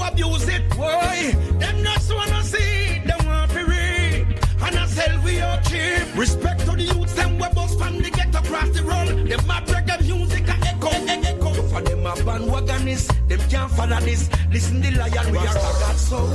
abuse it. Why? Them not wanna see, them want to read. And I sell we are cheap. Respect to the youths, them we bust from the get across the road. Them a reggae music a echo. For them a bandwagonists, them can't follow this. Listen the lion, we are God soul.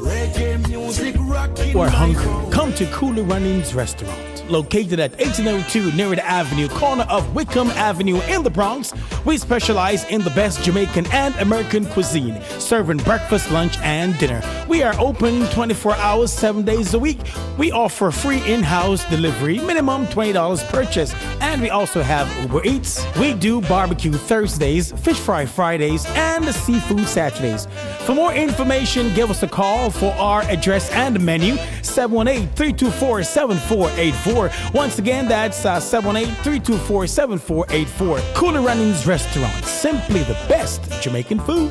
Reggae music rocking. Or hungry? Come to Cooler Runnings Restaurant. Located at 1802 Nerid Avenue, corner of Wickham Avenue in the Bronx. We specialize in the best Jamaican and American cuisine, serving breakfast, lunch, and dinner. We are open 24 hours, 7 days a week. We offer free in-house delivery, minimum $20 purchase, and we also have Uber Eats. We do barbecue Thursdays, fish fry Fridays, and seafood Saturdays. For more information, give us a call for our address and menu, 718-324-7484. Once again, that's 718-324-7484. Cooler Runnings Restaurant, simply the best Jamaican food.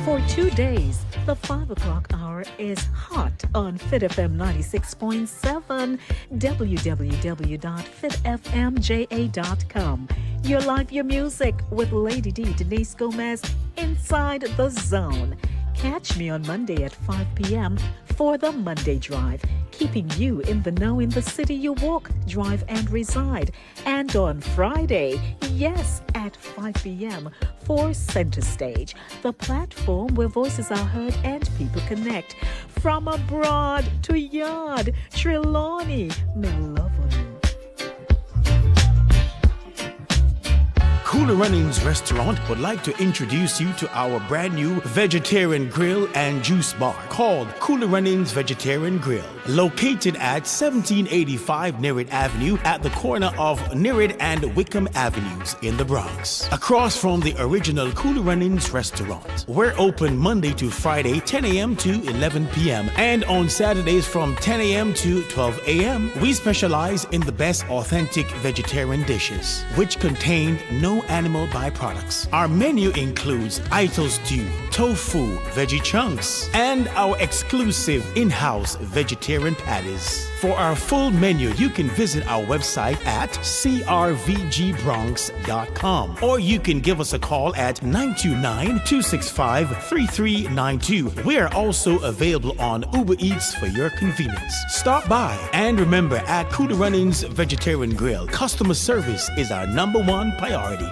For 2 days, the 5 o'clock hour is hot on Fit FM 96.7, www.fitfmja.com. Your life, your music with Lady D, Denise Gomez, Inside the Zone. Catch me on Monday at 5 p.m. for the Monday Drive, keeping you in the know in the city you walk, drive, and reside. And on Friday, yes, at 5 p.m. for Center Stage, the platform where voices are heard and people connect. From abroad to yard, Trelawney, may love on you. Cooler Runnings Restaurant would like to introduce you to our brand new vegetarian grill and juice bar called Cooler Runnings Vegetarian Grill, located at 1785 Nerid Avenue at the corner of Nerid and Wickham Avenues in the Bronx. Across from the original Cooler Runnings Restaurant. We're open Monday to Friday, 10 a.m. to 11 p.m. and on Saturdays from 10 a.m. to 12 a.m. We specialize in the best authentic vegetarian dishes, which contain no animal byproducts. Our menu includes Ito stew, tofu, veggie chunks, and our exclusive in-house vegetarian patties. For our full menu, you can visit our website at crvgbronx.com, or you can give us a call at 929-265-3392. We are also available on Uber Eats for your convenience. Stop by, and remember, at Cooler Runnings Vegetarian Grill, customer service is our #1 priority.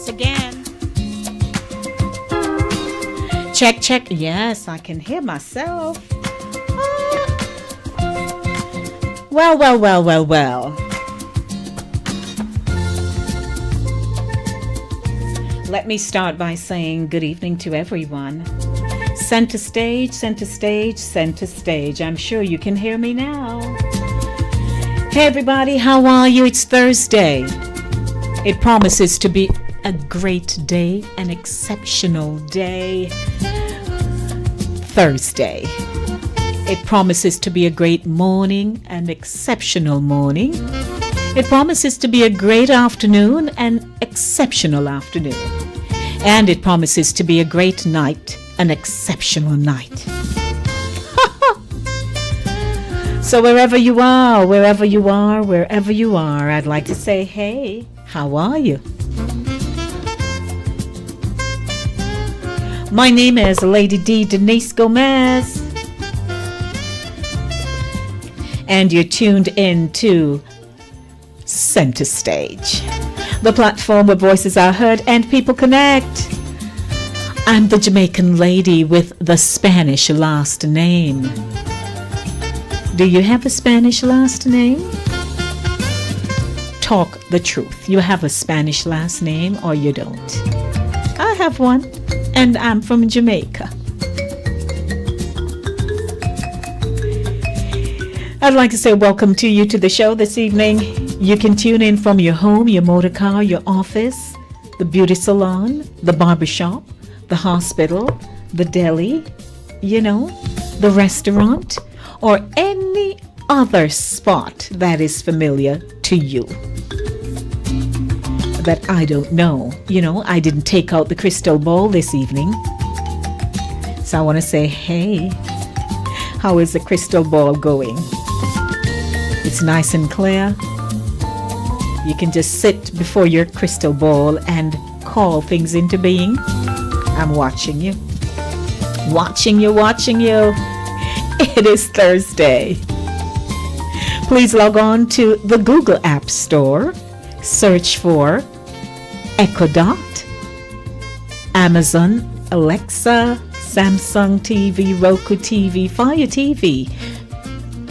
this again. Check, check. Yes, I can hear myself. Well, well, well, well, well. Let me start by saying good evening to everyone. Center stage, center stage, center stage. I'm sure you can hear me now. Hey everybody, how are you? It's Thursday. It promises to be a great day, an exceptional day. Thursday. It promises to be a great morning, an exceptional morning. It promises to be a great afternoon, an exceptional afternoon. And it promises to be a great night, an exceptional night. So wherever you are, I'd like to say, hey, how are you? My name is Lady D. Denise Gomez. And you're tuned in to Center Stage, the platform where voices are heard and people connect. I'm the Jamaican lady with the Spanish last name. Do you have a Spanish last name? Talk the truth. You have a Spanish last name or you don't? I have one, and I'm from Jamaica. I'd like to say welcome to you to the show this evening. You can tune in from your home, your motor car, your office, the beauty salon, the barbershop, the hospital, the deli, the restaurant, or any other spot that is familiar to you that I don't know. I didn't take out the crystal ball this evening. So I want to say, hey, how is the crystal ball going? It's nice and clear. You can just sit before your crystal ball and call things into being. I'm watching you. Watching you. It is Thursday. Please log on to the Google App Store. Search for Echo Dot, Amazon, Alexa, Samsung TV, Roku TV, Fire TV.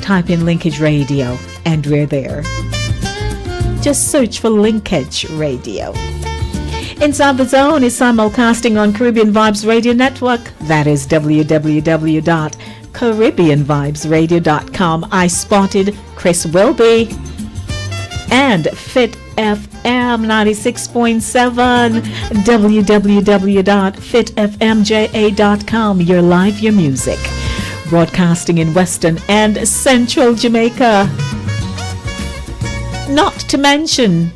Type in Linkage Radio and we're there. Just search for Linkage Radio. Inside the Zone is simulcasting on Caribbean Vibes Radio Network. That is www.caribbeanvibesradio.com. I spotted Chris Wilby. And Fit FM 96.7, www.fitfmja.com. Your live, your music. Broadcasting in Western and Central Jamaica. Not to mention,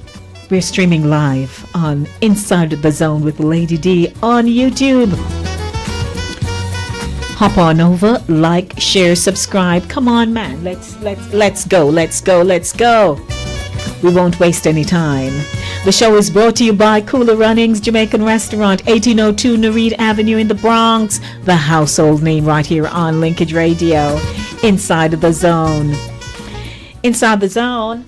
we're streaming live on Inside the Zone with Lady D on YouTube. Hop on over, like, share, subscribe. Come on, man. Let's go. We won't waste any time. The show is brought to you by Cooler Runnings Jamaican Restaurant, 1802 Nareed Avenue in the Bronx. The household name right here on Linkage Radio. Inside the Zone. Inside the Zone.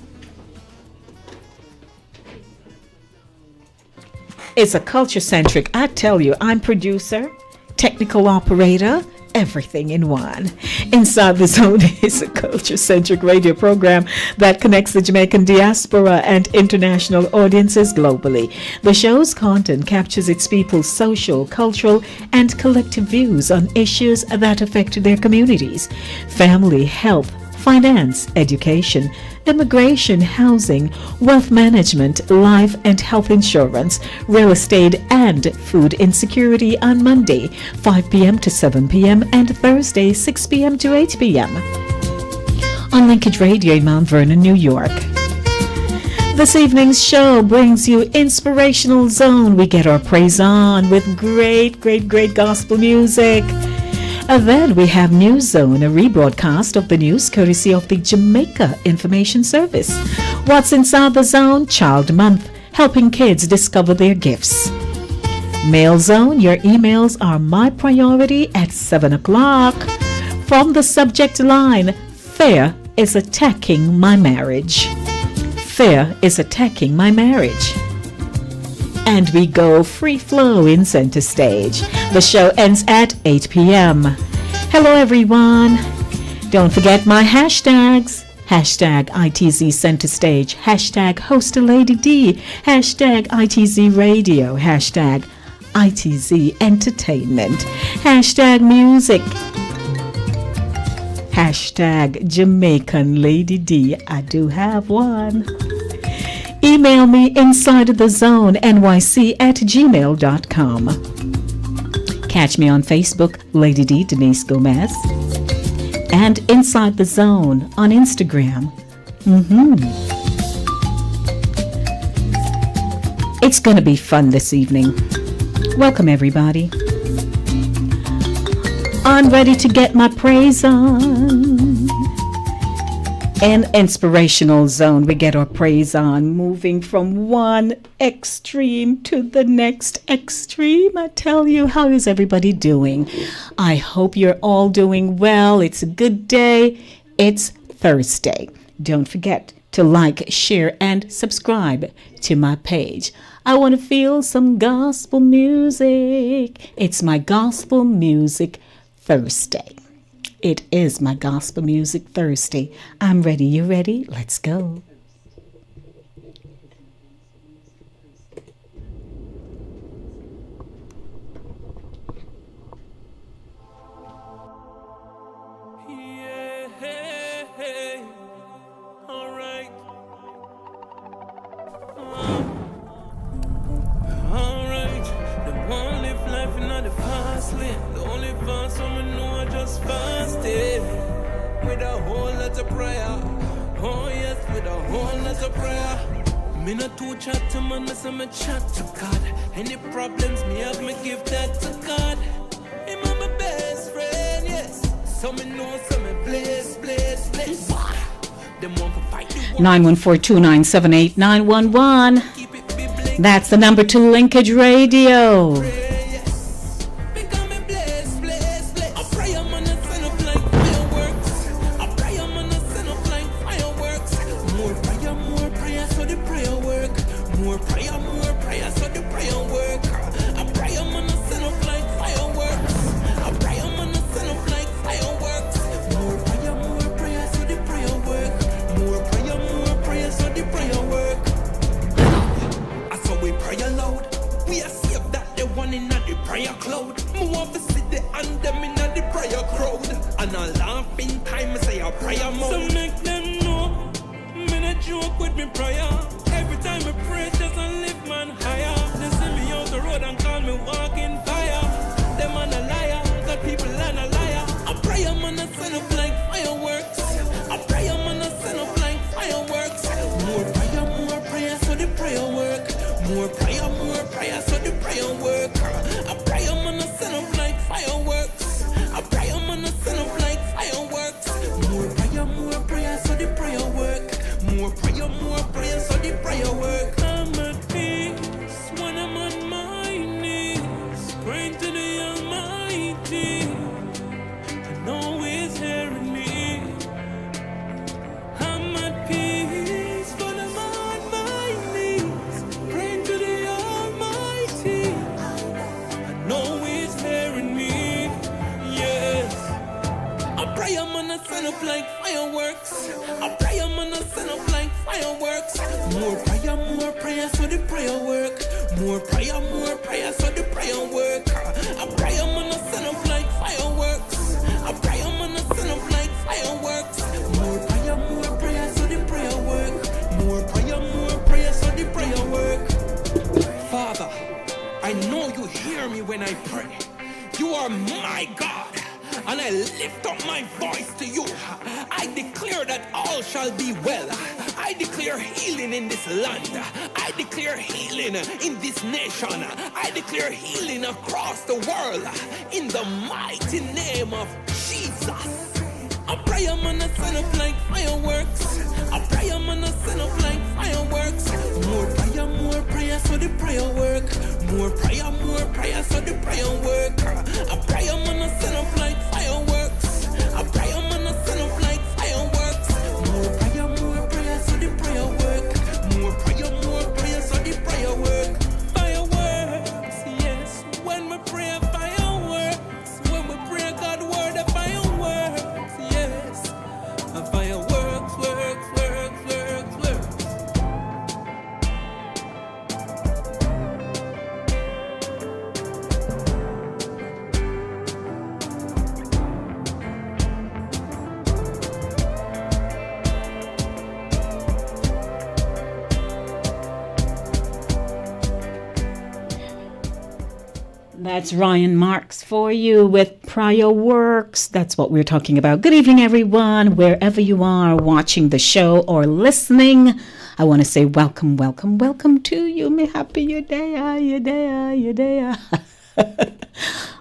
It's a culture-centric. I tell you, I'm producer, technical operator, everything in one. Inside the Zone is a culture-centric radio program that connects the Jamaican diaspora and international audiences globally. The show's content captures its people's social, cultural, and collective views on issues that affect their communities. Family, health, finance, education, immigration, housing, wealth management, life and health insurance, real estate, and food insecurity on Monday, 5 p.m. to 7 p.m. and Thursday, 6 p.m. to 8 p.m. on Linkage Radio in Mount Vernon, New York. This evening's show brings you Inspirational Zone. We get our praise on with great gospel music. And then we have News Zone, a rebroadcast of the news courtesy of the Jamaica Information Service. What's Inside the Zone? Child Month, helping kids discover their gifts. Mail Zone, your emails are my priority at 7 o'clock. From the subject line, Fear is attacking my marriage. Fear is attacking my marriage. and we go free flow in center stage. The show ends at 8 p.m. Hello, everyone. Don't forget my hashtags. Hashtag ITZ Center Stage, hashtag Host a Lady D, hashtag ITZ Radio, hashtag ITZ Entertainment, hashtag Music, hashtag Jamaican Lady D. I do have one. Email me inside the zone nyc@gmail.com. Catch me on Facebook, Lady D Denise Gomez. And Inside the Zone on Instagram. It's going to be fun this evening. Welcome, everybody. I'm ready to get my praise on. An inspirational zone. We get our praise on, moving from one extreme to the next extreme. I tell you, how is everybody doing? I hope you're all doing well. It's a good day. It's Thursday. Don't forget to like, share, and subscribe to my page. I want to feel some gospel music. It's my Gospel Music Thursday. It is my Gospel Music Thursday. I'm ready. You ready? Let's go. All right. The one live life in the fast lane. The only fast woman know I just fasted. With a whole lot of prayer. Oh yes, with a whole lot of prayer. Me not too chat to man, so me chat to God. Any problems me have, me give that to God. Him my best friend, yes. So me know, so me bless. Them want to fight the war. 914-297-8911. That's the number to Linkage Radio. That's Ryan Marks for you with Prior Works. That's what we're talking about. Good evening, everyone, wherever you are watching the show or listening. I want to say welcome, welcome, welcome to you. Me happy you're there, you're there, you're there.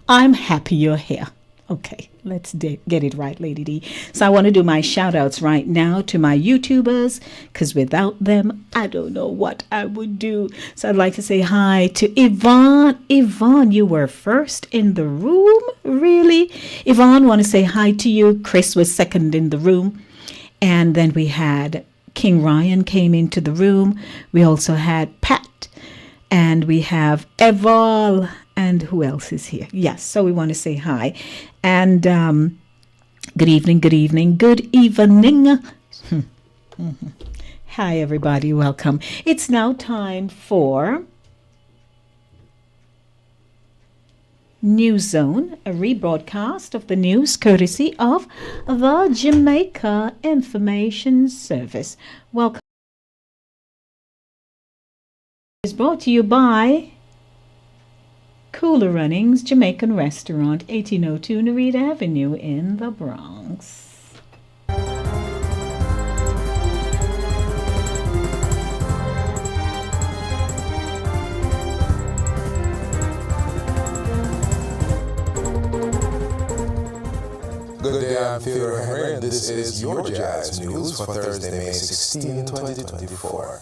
I'm happy you're here. Okay, let's get it right, Lady D. So I want to do my shout outs right now to my YouTubers, because without them, I don't know what I would do. So I'd like to say hi to Yvonne. Yvonne, you were first in the room? Really? Yvonne, want to say hi to you. Chris was second in the room. And then we had King Ryan came into the room. We also had Pat. And we have Eval. And who else is here? Yes, so we want to say hi. And good evening, good evening, good evening. Hi, everybody. Welcome. It's now time for News Zone, a rebroadcast of the news courtesy of the Jamaica Information Service. Welcome. Is brought to you by Cooler Runnings Jamaican Restaurant, 1802 Narita Avenue in the Bronx. Good day, I'm Theodore Henry, and this is your Jazz News for Thursday, May 16, 2024.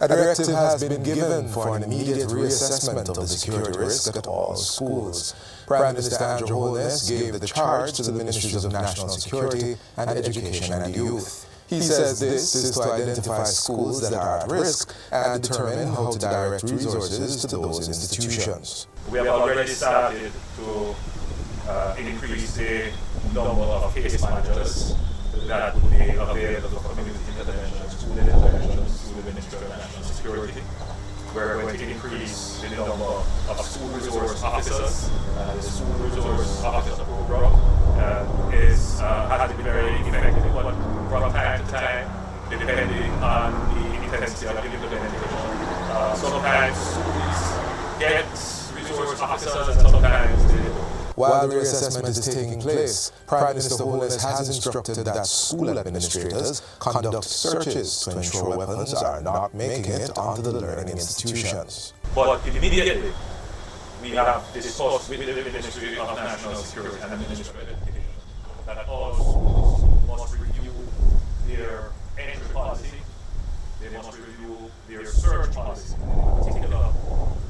A directive has been given for an immediate reassessment of the security risk at all schools. Prime Minister Andrew Holness gave the charge to the Ministries of National Security and Education and Youth. He says this is to identify schools that are at risk and determine how to direct resources to those institutions. We have already started to increase the number of case managers that would be available for community intervention, school intervention, through the Ministry of National Security. We're going to increase the number of school resource officers. The school resource officer program has been very effective, but from time to time, depending on the intensity of the implementation, sometimes schools get resource officers and sometimes they. While the reassessment is taking place, Prime Minister Holness has instructed that school administrators conduct searches to ensure weapons are not making it onto the learning institutions. But immediately, we have discussed with the Ministry of National Security and the Ministry of Education that all schools must review their entry policy, they must review their search policy. In particular,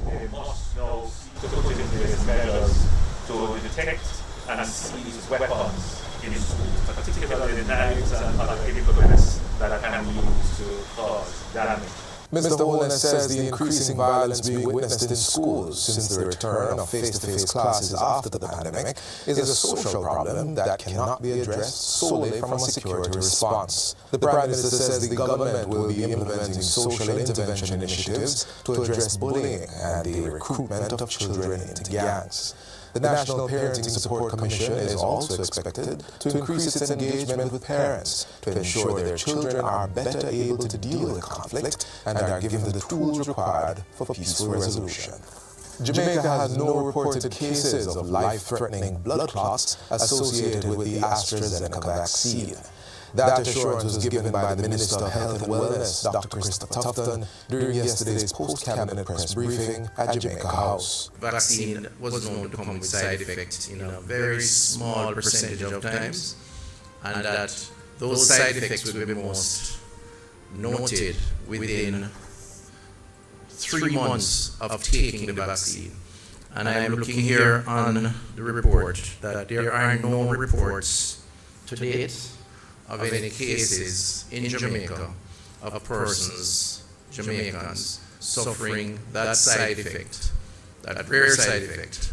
they must now seek to put in place measures to detect and seize weapons in schools, particularly knives and other implements that can be used to cause damage. Mr. Holness says the increasing violence being witnessed in schools since the return of face-to-face classes after the pandemic is a social problem that cannot be addressed solely from a security response. The Prime Minister says the government will be implementing social intervention initiatives to address bullying and the recruitment of children into gangs. The National Parenting Support Commission is also expected to increase its engagement with parents to ensure their children are better able to deal with conflict and are given the tools required for peaceful resolution. Jamaica has no reported cases of life-threatening blood clots associated with the AstraZeneca vaccine. That assurance was given by the Minister of Health and Wellness, Dr. Christopher Tufton, during yesterday's post-cabinet press briefing at Jamaica House. Vaccine was known to come with side effects in a very small percentage of times, and that those side effects will be most noted within 3 months of taking the vaccine. And I am looking here on the report that there are no reports to date of any cases in Jamaica of persons, Jamaicans, suffering that side effect, that rare side effect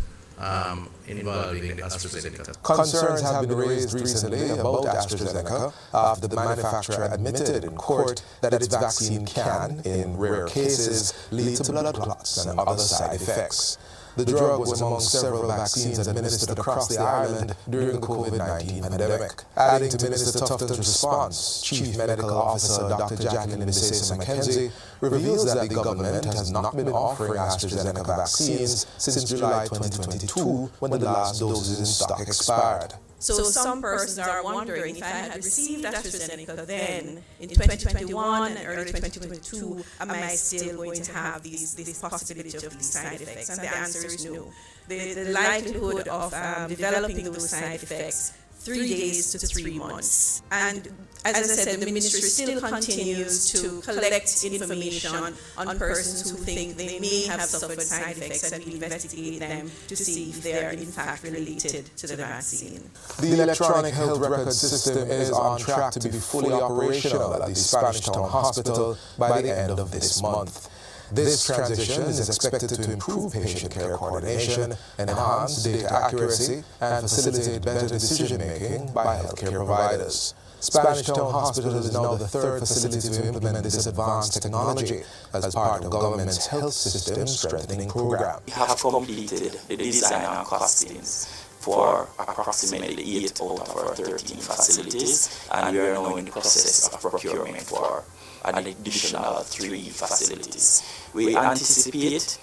involving the AstraZeneca. Concerns have been raised recently about AstraZeneca after the manufacturer admitted in court that its vaccine can, in rare cases, lead to blood clots and other side effects. The drug was among several vaccines administered across the island during the COVID-19 pandemic. Adding to Minister Tufton's response, Chief Medical Officer Dr. Jacqueline Misesa McKenzie reveals that the government has not been offering AstraZeneca vaccines since July 2022, when the last doses in stock expired. So some persons are wondering, if I had received AstraZeneca then in 2021 and early 2022, am I still going to have this possibility of these side effects? And the answer is no. The likelihood of developing those side effects 3 days to 3 months. And as I said, the ministry still continues to collect information on persons who think they may have suffered side effects, and we investigate them to see if they are in fact related to the vaccine. The electronic health record system is on track to be fully operational at the Spanish Town Hospital by the end of this month. This transition is expected to improve patient care coordination, enhance data accuracy, and facilitate better decision-making by healthcare providers. Spanish Town Hospital is now the third facility to implement this advanced technology as part of government's health system strengthening program. We have completed the design and costings for approximately 8 out of our 13 facilities, and we are now in the process of procurement for an additional 3 facilities. We anticipate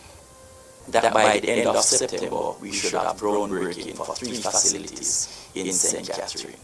that by the end of September, we should have groundbreaking for 3 facilities in St. Catherine.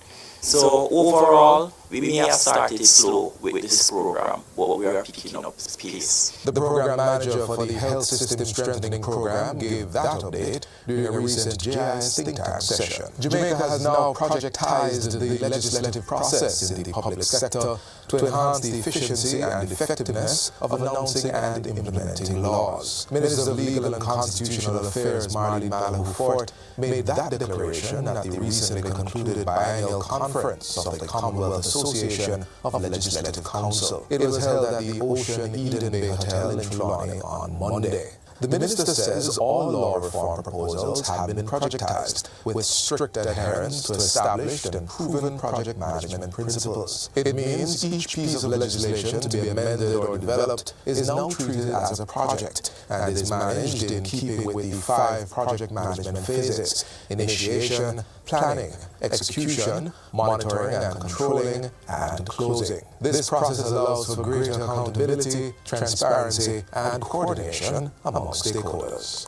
So overall, we may have started slow with this program, but we are picking up pace. The program manager for the Health System Strengthening Program gave that update during a recent GIS think tank session. Jamaica has now projectized the legislative process in the public sector to enhance the efficiency and effectiveness of announcing and implementing laws. Minister of Legal and Constitutional Affairs Marlene Malahoo Fort made that declaration at the recently concluded biennial conference of the Commonwealth Association of Legislative Council. It was held at the Ocean Eden Bay Hotel in Trelawney on Monday. The minister says all law reform proposals have been projectized with strict adherence to established and proven project management principles. It means each piece of legislation to be amended or developed is now treated as a project and is managed in keeping with the 5 project management phases: initiation, planning, execution, monitoring and controlling, and closing. This process allows for greater accountability, transparency, and coordination among stakeholders.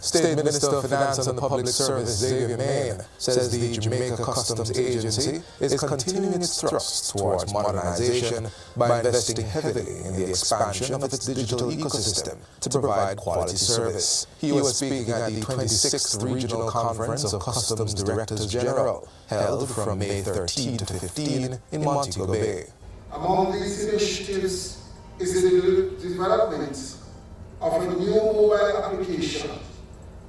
State Minister of Finance and Public Service Xavier Main says the Jamaica Customs Agency is continuing its thrust towards modernization by investing heavily in the expansion of its digital ecosystem to provide quality service. He was speaking at the 26th Regional Conference of Customs Directors General, held from May 13 to 15 in Montego Bay. Among these initiatives is the development of a new mobile application,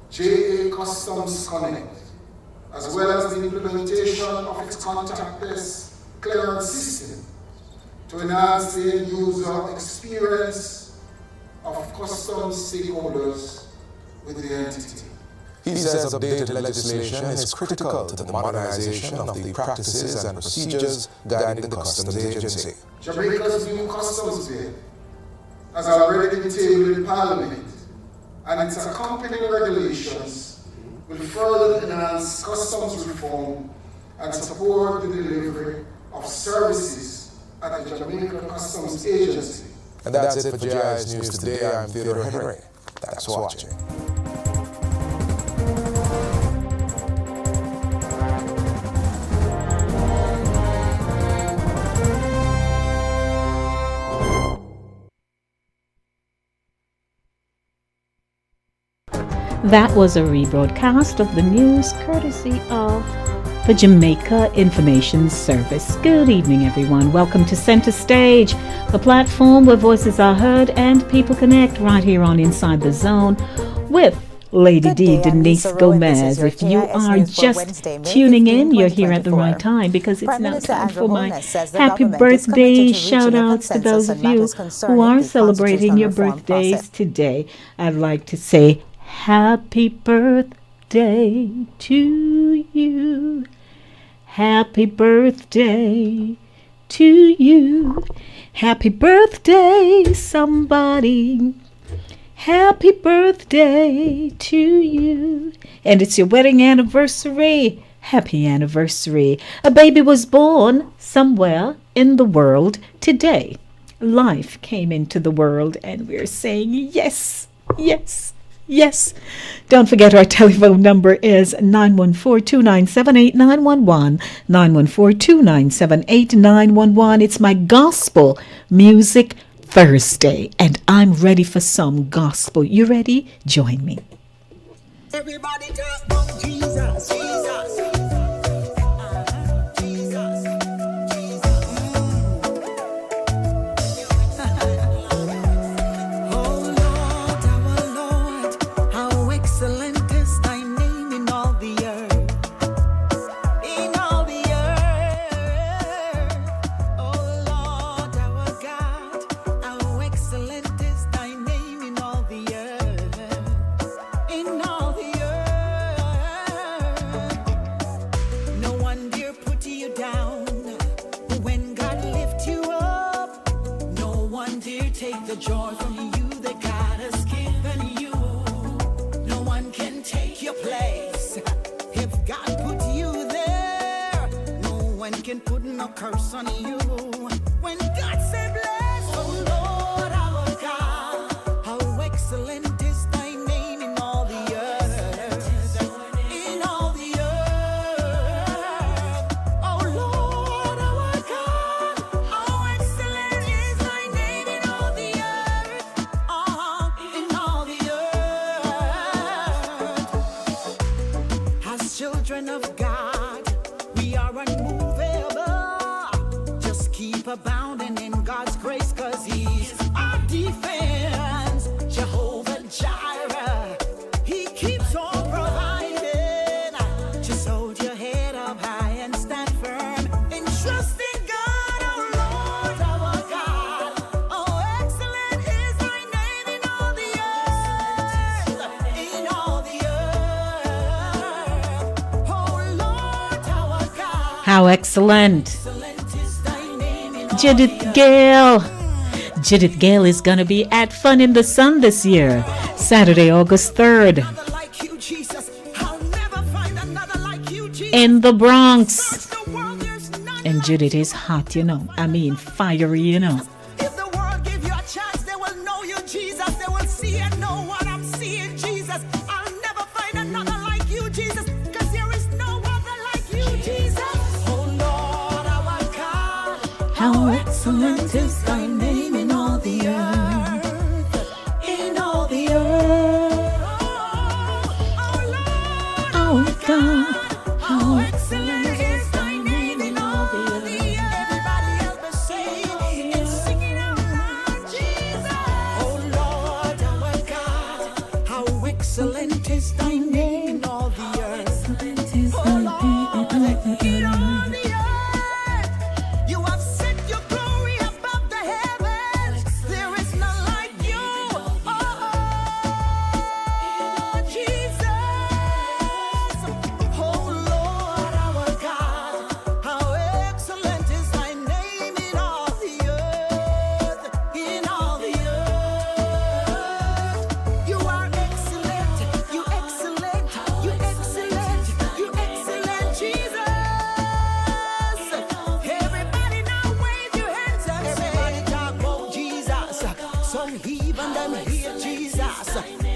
JA Customs Connect, as well as the implementation of its contactless clearance system to enhance the end-user experience of customs stakeholders with the entity. He says updated legislation is critical to the modernization of the practices and procedures guiding the Customs Agency. Jamaica's new customs bill has already been tabled in Parliament, and its accompanying regulations will further enhance customs reform and support the delivery of services at the Jamaica Customs Agency. And that's it for GIS News Today. I'm Theodore Henry. Thanks for watching. That was a rebroadcast of the news courtesy of the Jamaica Information Service. Good evening, everyone. Welcome to Center Stage, the platform where voices are heard and people connect, right here on Inside the Zone with Lady D, Denise Gomez. If you are just tuning in, you're here at the right time, because it's now time for my happy birthday shout outs to those of you who are celebrating your birthdays today. I'd like to say happy birthday to you. Happy birthday to you. Happy birthday, somebody. Happy birthday to you. And it's your wedding anniversary. Happy anniversary. A baby was born somewhere in the world today. Life came into the world, and we're saying yes, yes, yes. Don't forget our telephone number is 914-297-8911. 914-297-8911. It's my gospel music Thursday, and I'm ready for some gospel. You ready? Join me. Everybody talk about Jesus, Jesus. The joy from you that God has given you. No one can take your place. If God put you there, no one can put no curse on you. When God said bless, oh Lord our God, how excellent is thy name in all the earth. In all the earth. Oh Lord our God, how excellent is thy name in all the earth. Children of God, we are unmovable. Just keep abounding in God's grace, cause He's our defense. Jehovah Jireh, He keeps on providing. Just hold your head up high and stand firm and trust in God, our Lord, our God. Oh, excellent is thy name in all the earth. In all the How excellent. Judith Gale. Judith Gale is going to be at Fun in the Sun this year, Saturday, August 3rd. In the Bronx. And Judith is hot, you know. I mean, fiery, you know. If the world give you a chance, they will know you, Jesus. They will see and know what I'm seeing, Jesus. I'll never find another like you, Jesus. Cause there is no other like you, Jesus. How excellent is thy name in all the earth. In all the earth. Oh God, how excellent is thy name in all the earth. Everybody else is saying and singing out loud, Jesus. Oh Lord, our God, how excellent is thy name in all the earth. Oh Lord, in all the earth.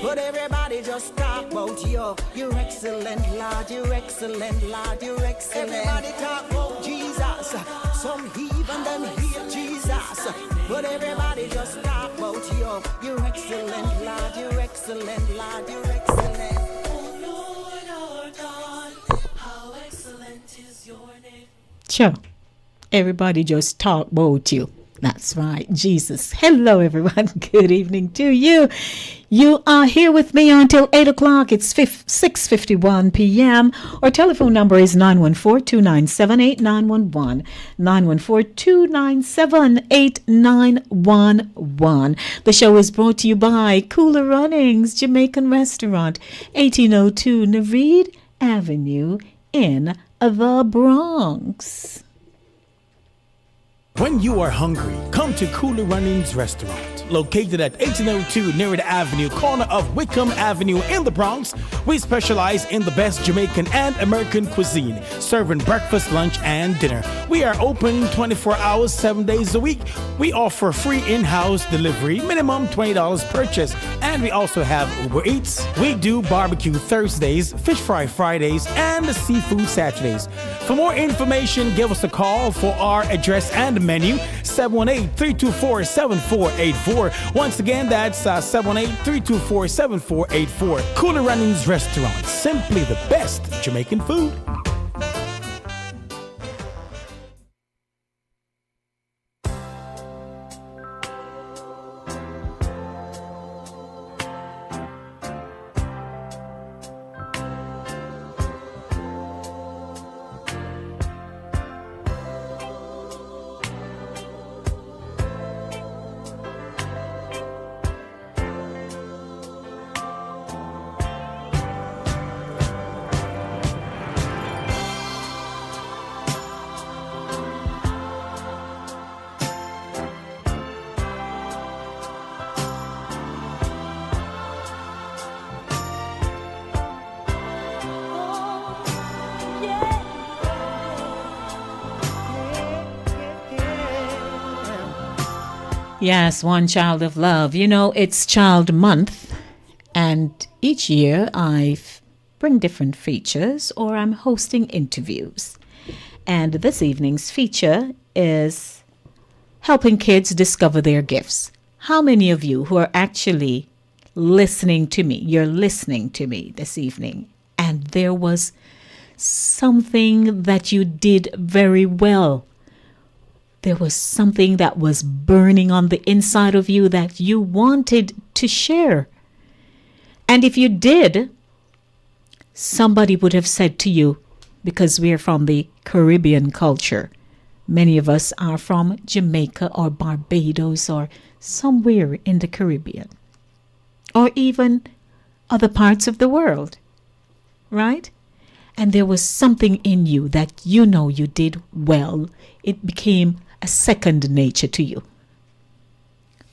But everybody just talk about you. You're excellent, Lord. You're excellent, Lord. You're excellent. Everybody talk about Jesus. Some heathen them hate Jesus. But everybody just talk about you. You're excellent, Lord. You're excellent, Lord. You're excellent. Oh Lord our God, how excellent is your name. Sure. Everybody just talk about you. That's right, Jesus. Hello, everyone. Good evening to you. You are here with me until 8 o'clock. It's 6:51 p.m. Our telephone number is 914-297-8911. 914-297-8911. The show is brought to you by Cooler Runnings, Jamaican Restaurant, 1802 Naveed Avenue in the Bronx. When you are hungry, come to Cooler Runnings Restaurant. Located at 1802 Nerid Avenue, corner of Wickham Avenue in the Bronx, we specialize in the best Jamaican and American cuisine, serving breakfast, lunch, and dinner. We are open 24 hours, 7 days a week. We offer free in-house delivery, minimum $20 purchase, and we also have Uber Eats. We do barbecue Thursdays, fish fry Fridays, and seafood Saturdays. For more information, give us a call for our address and menu, 718-324-7484. Once again, that's 718-324-7484. Cooler Runnings Restaurant, simply the best Jamaican food. Yes, One Child of Love. You know, it's Child Month, and each year I bring different features or I'm hosting interviews. And this evening's feature is helping kids discover their gifts. How many of you who are actually listening to me, you're listening to me this evening, and there was something that you did very well? There was something that was burning on the inside of you that you wanted to share. And if you did, somebody would have said to you, because we're from the Caribbean culture, many of us are from Jamaica or Barbados or somewhere in the Caribbean, or even other parts of the world, right? And there was something in you that you know you did well. It became a second nature to you.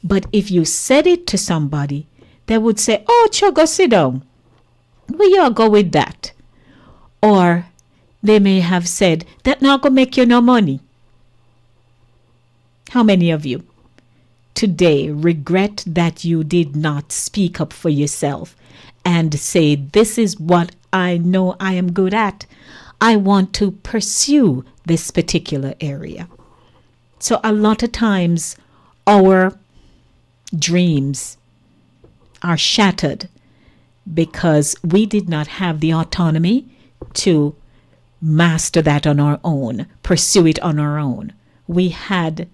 But if you said it to somebody, they would say, "Oh, go sit down. Where you go with that?" Or they may have said, "That not gonna make you no money." How many of you today regret that you did not speak up for yourself and say, "This is what I know I am good at. I want to pursue this particular area"? So a lot of times our dreams are shattered because we did not have the autonomy to master that on our own, pursue it on our own. We had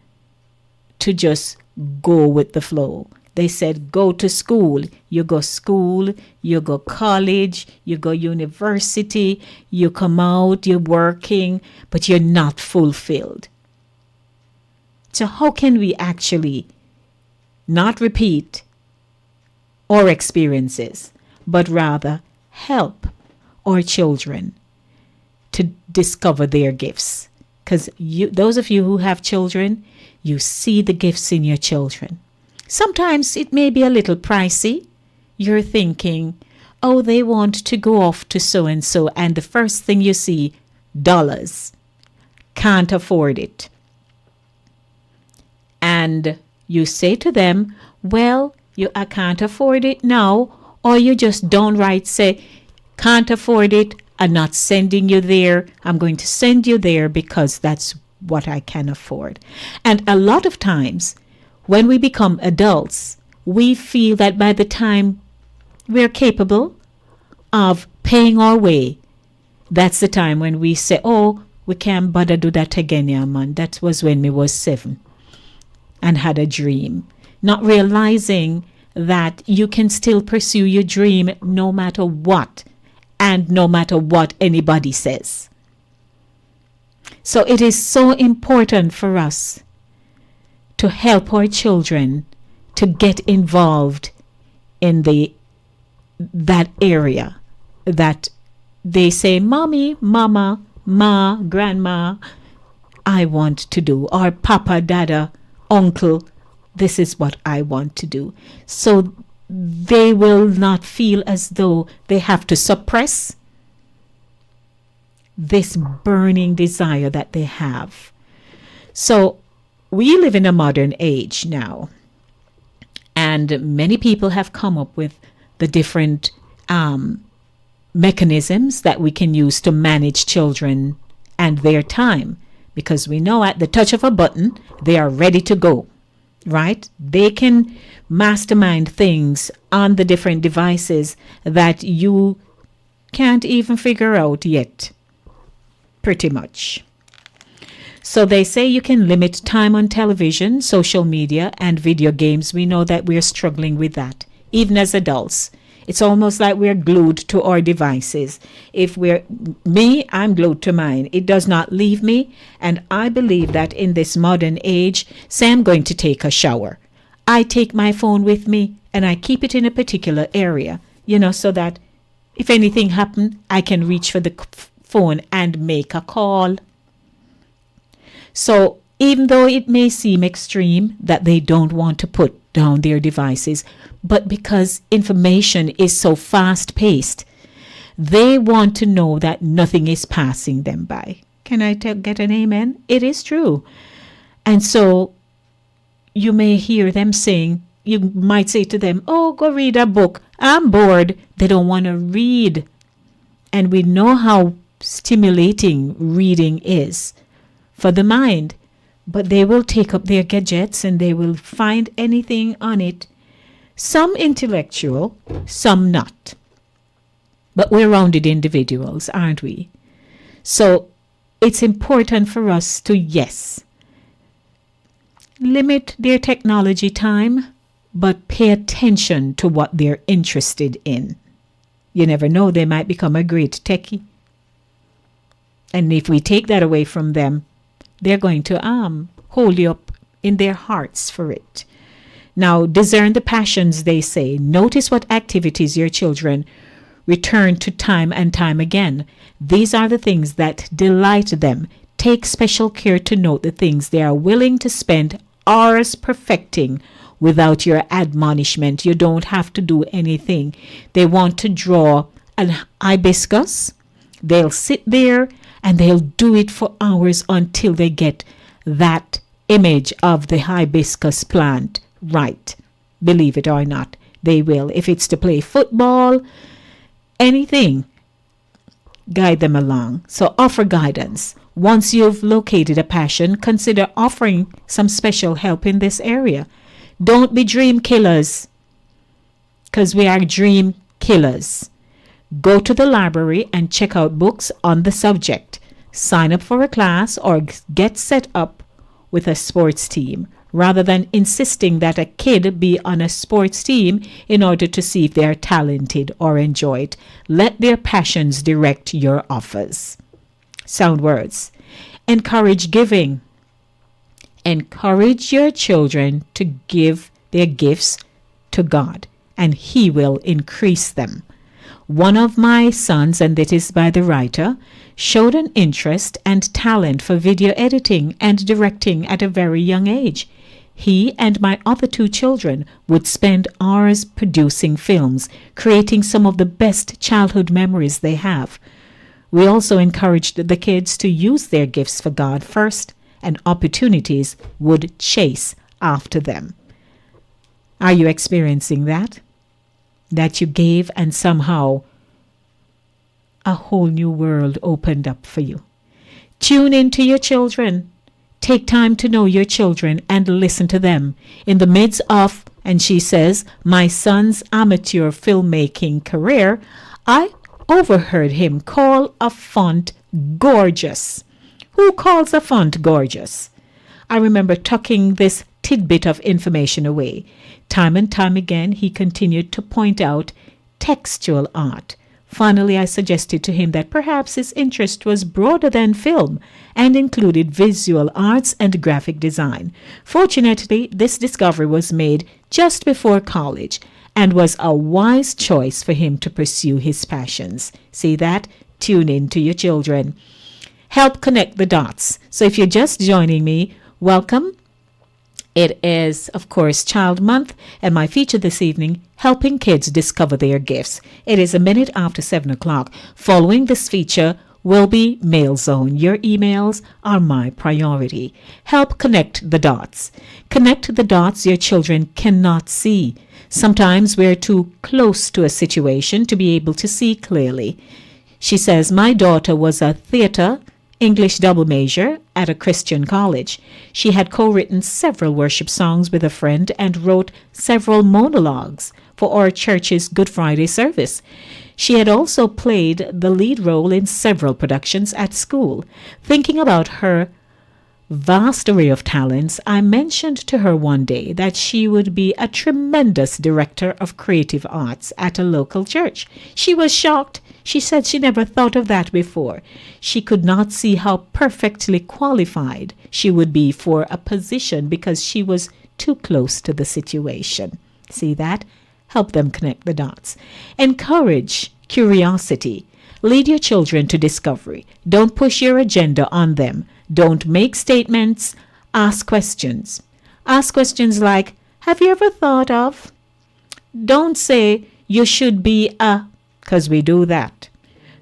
to just go with the flow. They said, go to school. You go school, you go college, you go university, you come out, you're working, but you're not fulfilled. So how can we actually not repeat our experiences, but rather help our children to discover their gifts? Because those of you who have children, you see the gifts in your children. Sometimes it may be a little pricey. You're thinking, oh, they want to go off to so-and-so, and the first thing you see, dollars. Can't afford it. And you say to them, well, I can't afford it now, or you just downright say, can't afford it, I'm not sending you there, I'm going to send you there because that's what I can afford. And a lot of times, when we become adults, we feel that by the time we're capable of paying our way, that's the time when we say, oh, we can't bother do that again, yeah, man. That was when we was 7 and had a dream. Not realizing that you can still pursue your dream no matter what, and no matter what anybody says. So it is so important for us to help our children to get involved in that area that they say, mommy, mama, ma, grandma, I want to do, or Papa, Dada, Uncle, this is what I want to do. So they will not feel as though they have to suppress this burning desire that they have. So we live in a modern age now, and many people have come up with the different mechanisms that we can use to manage children and their time, because we know at the touch of a button, they are ready to go, right? They can mastermind things on the different devices that you can't even figure out yet, pretty much. So they say you can limit time on television, social media, and video games. We know that we're struggling with that, even as adults. It's almost like we're glued to our devices. I'm glued to mine. It does not leave me. And I believe that in this modern age, say I'm going to take a shower, I take my phone with me and I keep it in a particular area, so that if anything happens, I can reach for the phone and make a call. So even though it may seem extreme that they don't want to put down their devices, but because information is so fast paced, they want to know that nothing is passing them by. Can I get an amen? It is true. And so you may hear them saying, you might say to them, oh, go read a book. I'm bored. They don't want to read. And we know how stimulating reading is for the mind, but they will take up their gadgets and they will find anything on it, some intellectual, some not. But we're rounded individuals, aren't we? So it's important for us to, yes, limit their technology time, but pay attention to what they're interested in. You never know, they might become a great techie. And if we take that away from them, they're going to hold you up in their hearts for it. Now, discern the passions, they say. Notice what activities your children return to time and time again. These are the things that delight them. Take special care to note the things they are willing to spend hours perfecting without your admonishment. You don't have to do anything. They want to draw an hibiscus. They'll sit there and they'll do it for hours until they get that image of the hibiscus plant right. Believe it or not, they will. If it's to play football, anything, guide them along. So offer guidance. Once you've located a passion, consider offering some special help in this area. Don't be dream killers, because we are dream killers. Go to the library and check out books on the subject. Sign up for a class or get set up with a sports team, rather than insisting that a kid be on a sports team in order to see if they are talented or enjoy it. Let their passions direct your offers. Sound words. Encourage giving. Encourage your children to give their gifts to God, and He will increase them. One of my sons, and that is by the writer, showed an interest and talent for video editing and directing at a very young age. He and my other two children would spend hours producing films, creating some of the best childhood memories they have. We also encouraged the kids to use their gifts for God first, and opportunities would chase after them. Are you experiencing that? That you gave and somehow a whole new world opened up for you. Tune into your children. Take time to know your children and listen to them. In the midst of, and she says, my son's amateur filmmaking career, I overheard him call a font gorgeous. Who calls a font gorgeous? I remember tucking this tidbit of information away. Time and time again, he continued to point out textual art. Finally, I suggested to him that perhaps his interest was broader than film and included visual arts and graphic design. Fortunately, this discovery was made just before college and was a wise choice for him to pursue his passions. See that? Tune in to your children. Help connect the dots. So if you're just joining me, welcome. It is, of course, Child Month, and my feature this evening, helping kids discover their gifts. It is a minute after 7 o'clock. Following this feature will be Mail Zone. Your emails are my priority. Help connect the dots. Connect the dots your children cannot see. Sometimes we're too close to a situation to be able to see clearly. She says, my daughter was a theater English double major at a Christian college. She had co-written several worship songs with a friend and wrote several monologues for our church's Good Friday service. She had also played the lead role in several productions at school. Thinking about her vast array of talents, I mentioned to her one day that she would be a tremendous director of creative arts at a local church. She was shocked. She said she never thought of that before. She could not see how perfectly qualified she would be for a position because she was too close to the situation. See that? Help them connect the dots. Encourage curiosity. Lead your children to discovery. Don't push your agenda on them. Don't make statements. Ask questions. Ask questions like, have you ever thought of? Don't say, you should be a, because we do that.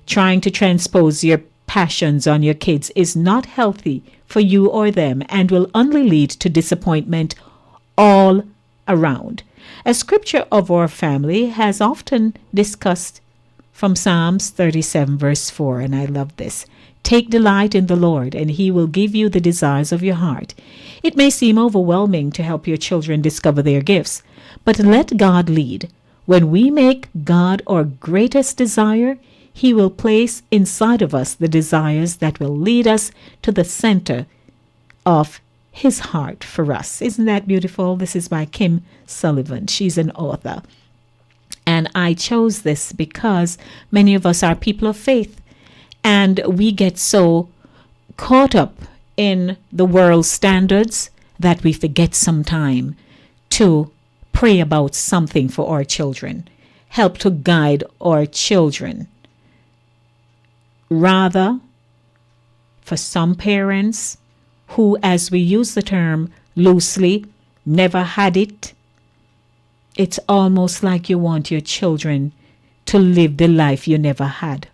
Trying to transpose your passions on your kids is not healthy for you or them and will only lead to disappointment all around. A scripture of our family has often discussed from Psalms 37 verse 4, and I love this. Take delight in the Lord, and he will give you the desires of your heart. It may seem overwhelming to help your children discover their gifts, but let God lead. When we make God our greatest desire, he will place inside of us the desires that will lead us to the center of his heart for us. Isn't that beautiful? This is by Kim Sullivan. She's an author. And I chose this because many of us are people of faith. And we get so caught up in the world's standards that we forget some time to pray about something for our children. Help to guide our children. Rather, for some parents who, as we use the term loosely, never had it, it's almost like you want your children to live the life you never had.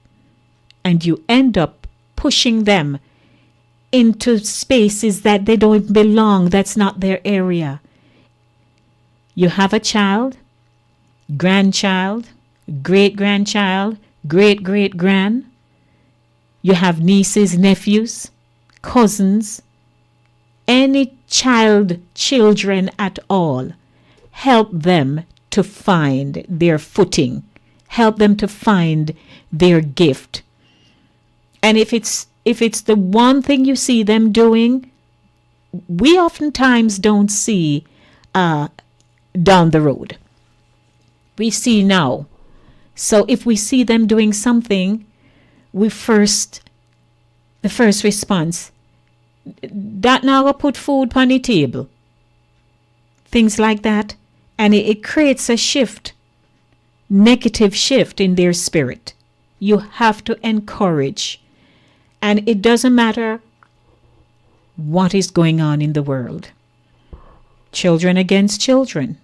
And you end up pushing them into spaces that they don't belong. That's not their area. You have a child, grandchild, great-grandchild, great-great-grand. You have nieces, nephews, cousins, any children at all. Help them to find their footing. Help them to find their gift. And if it's the one thing you see them doing, we oftentimes don't see down the road. We see now. So if we see them doing something, the first response, that now will put food on the table. Things like that. And it creates a shift, negative shift in their spirit. You have to encourage. And it doesn't matter what is going on in the world. Children against children.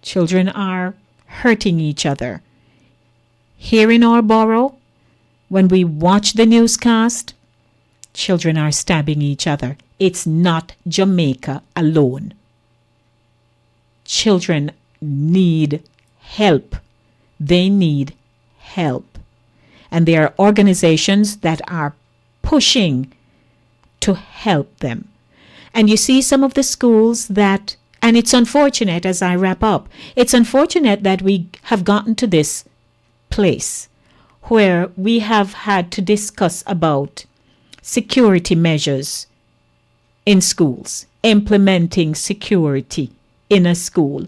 Children are hurting each other. Here in our borough, when we watch the newscast, children are stabbing each other. It's not Jamaica alone. Children need help. They need help. And there are organizations that are pushing to help them. And you see some of the schools that, and it's unfortunate as I wrap up, it's unfortunate that we have gotten to this place where we have had to discuss about security measures in schools, implementing security in a school.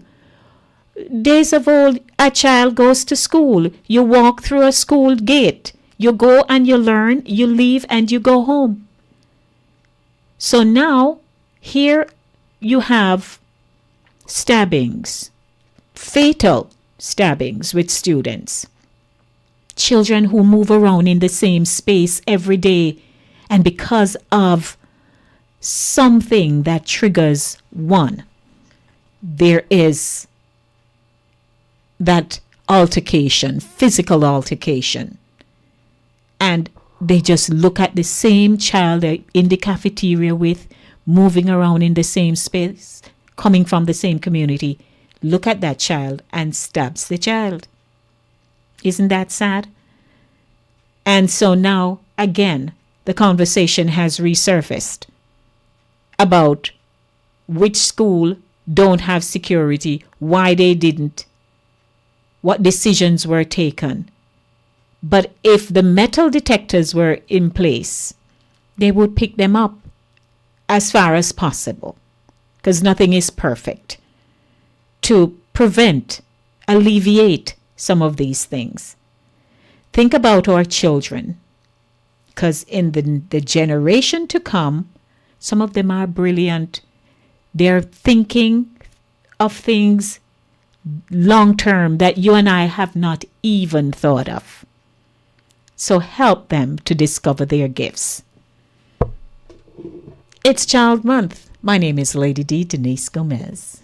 Days of old, a child goes to school. You walk through a school gate. You go and you learn, you leave and you go home. So now, here you have stabbings, fatal stabbings with students. children who move around in the same space every day, and because of something that triggers one, there is that altercation, physical altercation, and they just look at the same child they're in the cafeteria with, moving around in the same space, coming from the same community, look at that child and stabs the child. Isn't that sad? And so now, again, the conversation has resurfaced about which school don't have security, why they didn't, what decisions were taken. But if the metal detectors were in place, they would pick them up as far as possible, because nothing is perfect, to prevent, alleviate some of these things. Think about our children, because in the generation to come, some of them are brilliant. They're thinking of things long term that you and I have not even thought of. So help them to discover their gifts. It's Child Month. My name is Lady D. Denise Gomez.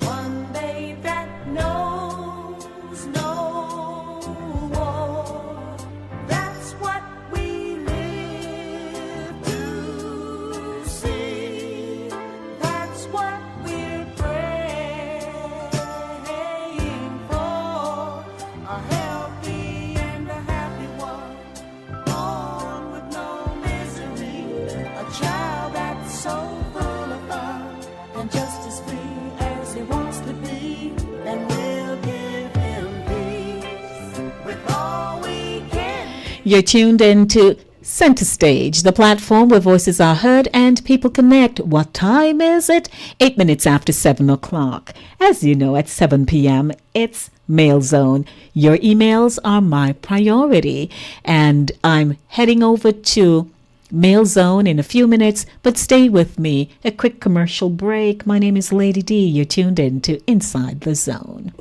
One day that knows no war. That's what we live to see. That's what we're praying for. A healthy and a happy one, born with no misery. A child that's so full of fun and just as free as he wants to be, and we'll give him peace with all we can. You're tuned in to Center Stage, the platform where voices are heard and people connect. What time is it? 8 minutes after 7 o'clock. As you know, at 7 p.m., it's Mail Zone. Your emails are my priority, and I'm heading over to Mail Zone in a few minutes, but stay with me. A quick commercial break. My name is Lady D. You're tuned in to Inside the Zone.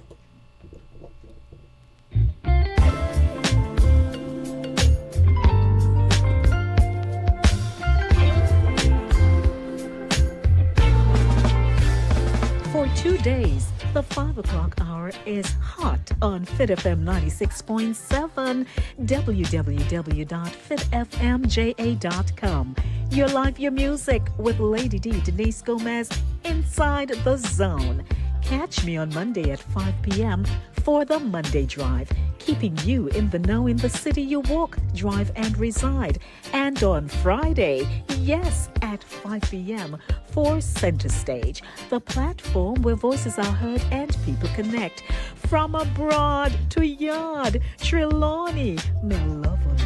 For 2 days, the 5 o'clock hour is hot on Fit FM 96.7, www.fitfmja.com. Your life, your music with Lady D, Denise Gomez, Inside the Zone. Catch me on Monday at 5 p.m. for the Monday Drive, keeping you in the know in the city you walk, drive, and reside. And on Friday, yes, at 5 p.m. for Center Stage, the platform where voices are heard and people connect. From abroad to yard, Trelawney, me love on you.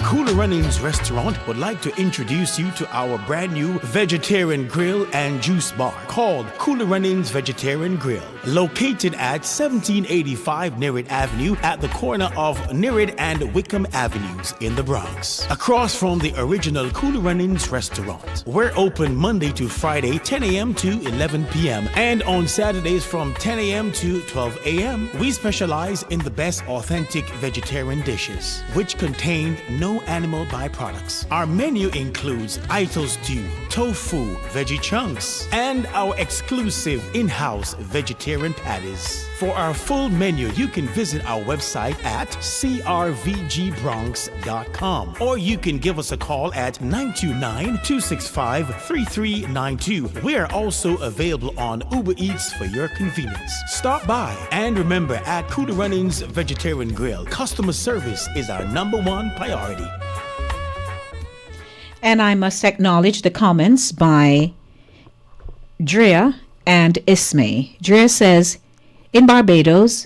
Cooler Runnings Restaurant would like to introduce you to our brand new vegetarian grill and juice bar called Cooler Runnings Vegetarian Grill, located at 1785 Nerid Avenue at the corner of Nerid and Wickham Avenues in the Bronx, across from the original Cooler Runnings Restaurant. We're open Monday to Friday, 10 a.m. to 11 p.m. and on Saturdays from 10 a.m. to 12 a.m. We specialize in the best authentic vegetarian dishes, which contain no animal byproducts. Our menu includes Ito stew, tofu, veggie chunks, and our exclusive in-house vegetarian patties. For our full menu, you can visit our website at crvgbronx.com, or you can give us a call at 929-265-3392. We are also available on Uber Eats for your convenience. Stop by, and remember, at Cooler Runnings Vegetarian Grill, customer service is our #1 priority. And I must acknowledge the comments by Drea and Ismay. Drea says, in Barbados,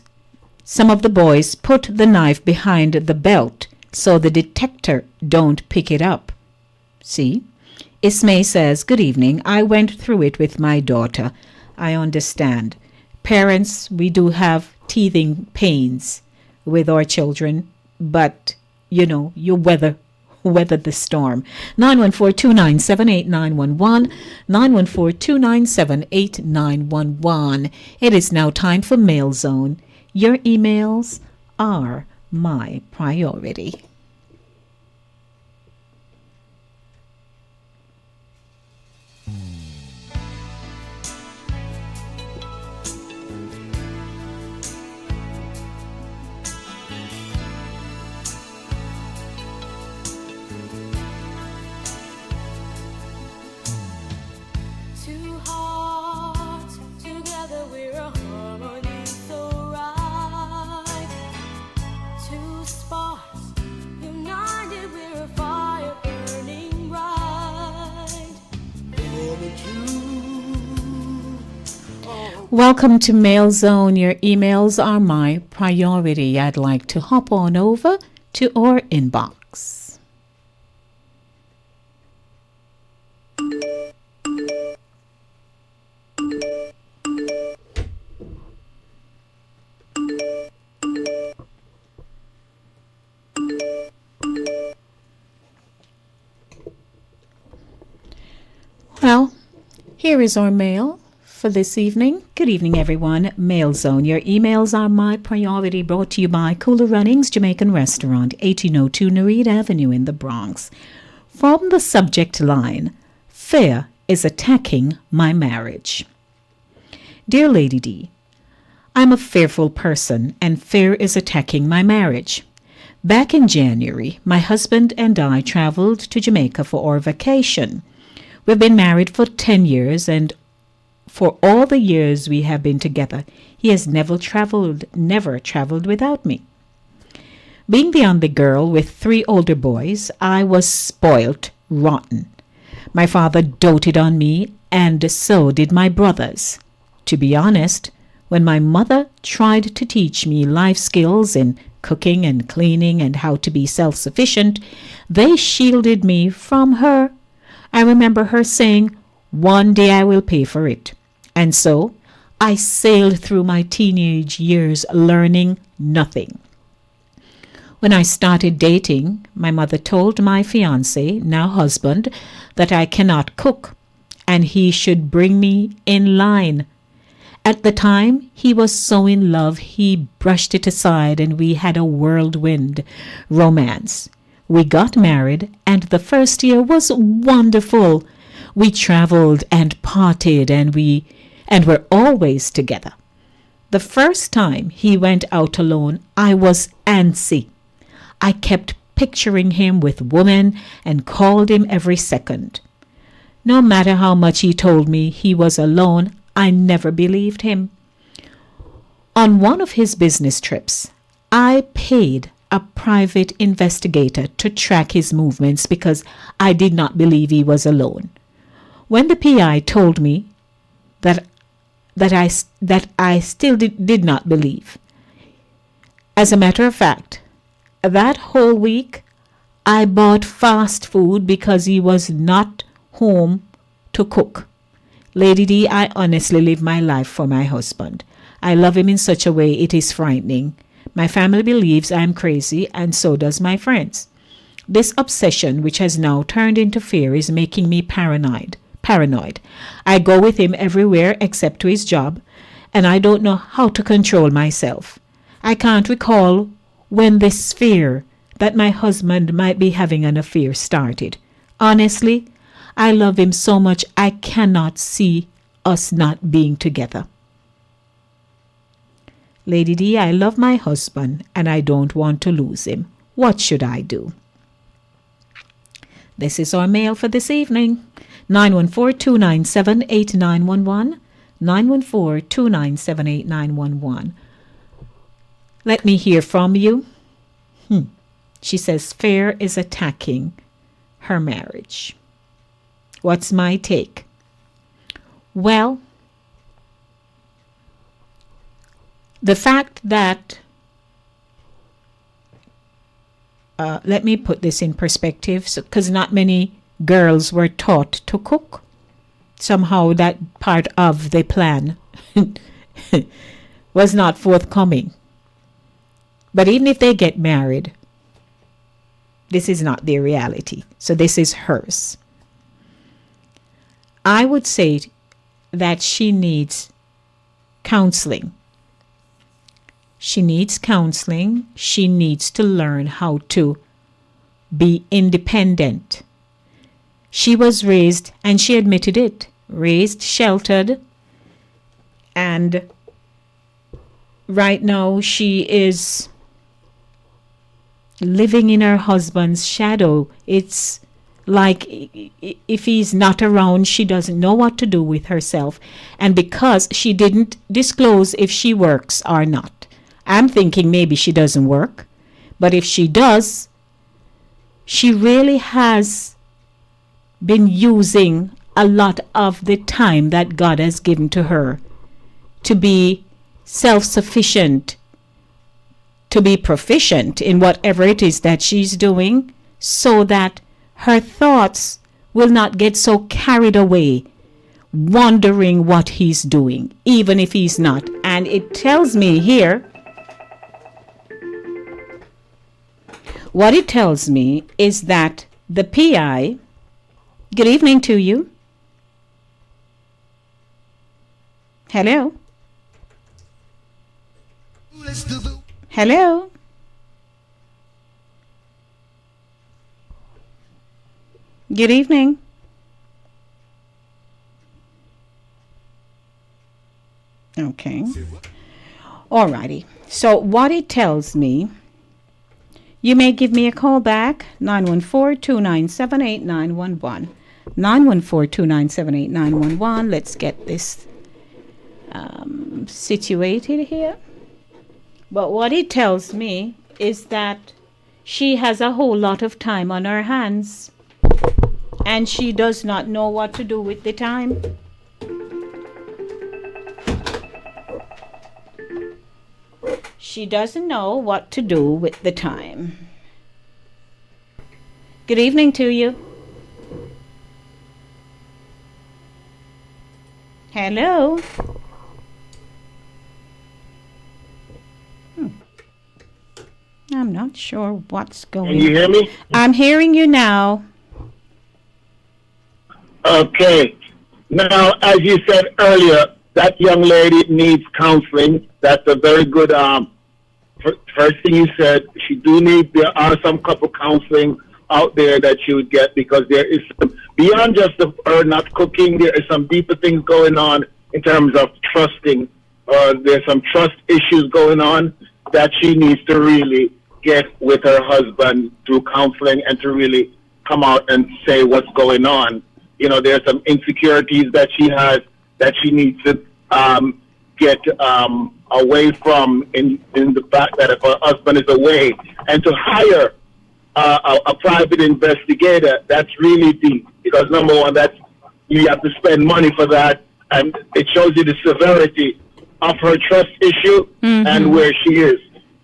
some of the boys put the knife behind the belt so the detector don't pick it up. See? Ismay says, good evening. I went through it with my daughter. I understand. Parents, we do have teething pains with our children, but, you know, you weather weather the storm. 914-297-8911, 914-297-8911. It is now time for Mail Zone. Your emails are my priority. Welcome to Mail Zone. Your emails are my priority. I'd like to hop on over to our inbox. Well, here is our mail for this evening. Good evening, everyone. Mail Zone. Your emails are my priority, brought to you by Cooler Runnings Jamaican Restaurant, 1802 Nereid Avenue in the Bronx. From the subject line, fear is attacking my marriage. Dear Lady D, I'm a fearful person and fear is attacking my marriage. Back in January, my husband and I traveled to Jamaica for our vacation. We've been married for 10 years, and for all the years we have been together, he has never traveled without me. Being the only girl with 3 older boys, I was spoilt rotten. My father doted on me, and so did my brothers. To be honest, when my mother tried to teach me life skills in cooking and cleaning and how to be self-sufficient, they shielded me from her. I remember her saying, "One day I will pay for it." And so I sailed through my teenage years learning nothing. When I started dating, my mother told my fiancé, now husband, that I cannot cook and he should bring me in line. At the time, he was so in love, he brushed it aside and we had a whirlwind romance. We got married and the first year was wonderful. We traveled and partied and were always together. The first time he went out alone, I was antsy. I kept picturing him with women and called him every second. No matter how much he told me he was alone, I never believed him. On one of his business trips, I paid a private investigator to track his movements because I did not believe he was alone. When the PI told me that I still did not believe. As a matter of fact, that whole week I bought fast food because he was not home to cook. Lady D, I honestly live my life for my husband. I love him in such a way it is frightening. My family believes I am crazy, and so does my friends. This obsession, which has now turned into fear, is making me paranoid. I go with him everywhere except to his job, and I don't know how to control myself. I can't recall when this fear that my husband might be having an affair started. Honestly, I love him so much I cannot see us not being together. Lady D, I love my husband and I don't want to lose him. What should I do? This is our mail for this evening. 914-297-8911, 914-297-8911. Let me hear from you. She says fear is attacking her marriage. What's my take? Well, the fact that, let me put this in perspective, because not many girls were taught to cook. Somehow that part of the plan was not forthcoming. But even if they get married, This is not their reality. So this is hers. I would say that she needs counseling. She needs counseling. She needs to learn how to be independent. She was raised, and she admitted it, raised sheltered, and right now she is living in her husband's shadow. It's like if he's not around, she doesn't know what to do with herself. And because she didn't disclose if she works or not, I'm thinking maybe she doesn't work. But if she does, she really has been using a lot of the time that God has given to her to be self-sufficient, to be proficient in whatever it is that she's doing, so that her thoughts will not get so carried away wondering what he's doing, even if he's not. And it tells me here, what it tells me is that the PI, good evening to you. Hello? Hello? Good evening. Okay. Alrighty. So what it tells me, you may give me a call back, 914-297-8911. 914-297-8911. Let's get this situated here. But what it tells me is that she has a whole lot of time on her hands, and she does not know what to do with the time. She doesn't know what to do with the time. Good evening to you. Hello? I'm not sure what's going on. Can you hear me? I'm hearing you now. Okay. Now, as you said earlier, that young lady needs counseling. That's a very good first thing you said. There are some couple counseling out there that she would get, because there is some, beyond just her not cooking, there is some deeper things going on in terms of trusting. There's some trust issues going on that she needs to really get with her husband through counseling, and to really come out and say what's going on. You know, there's some insecurities that she has that she needs to get away from in the fact that if her husband is away, and to hire a private investigator, that's really deep, because number one, you have to spend money for that, and it shows you the severity of her trust issue and where she is.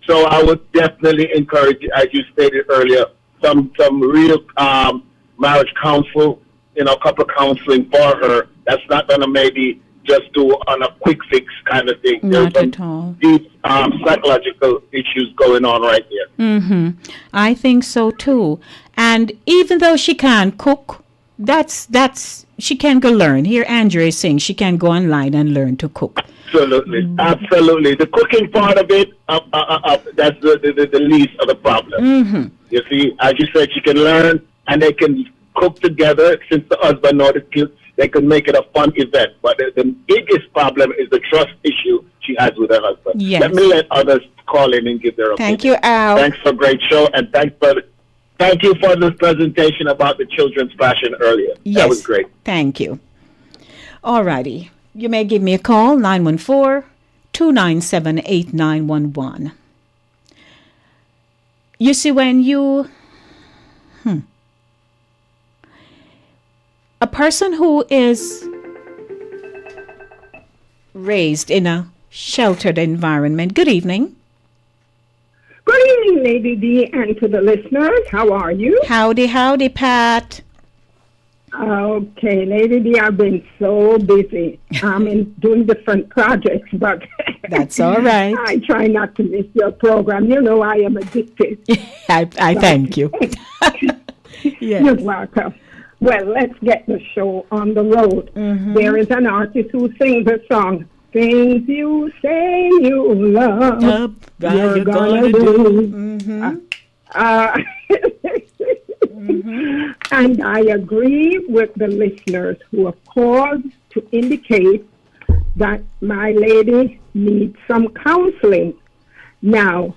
So I would definitely encourage, as you stated earlier, some real marriage counsel, couple counseling for her. That's not going to maybe just do on a quick fix kind of thing. Not at all. Deep psychological issues going on right there. I think so too. And even though she can cook, she can go learn. Here Andrea is saying she can go online and learn to cook. Absolutely. The cooking part of it, that's the least of the problem. You see, as you said, she can learn, and they can cook together. Since the husband knows the kids, they can make it a fun event. But the biggest problem is the trust issue she has with her husband. Yes. Let me let others call in and give their opinion. Thank you, Al. Thanks for a great show, and thank you for the presentation about the children's fashion earlier. Yes. That was great. Thank you. All righty. You may give me a call, 914-297-8911. You see, when a person who is raised in a sheltered environment. Good evening. Good evening, Lady D, and to the listeners. How are you? Howdy, Pat. Okay, Lady D, I've been so busy. I'm in doing different projects, but That's all right. I try not to miss your program. You know I am addicted. I thank you. Yes. You're welcome. Well, let's get the show on the road. There is an artist who sings a song. Things you say you love, you're gonna do. And I agree with the listeners who have called to indicate that my lady needs some counseling. Now,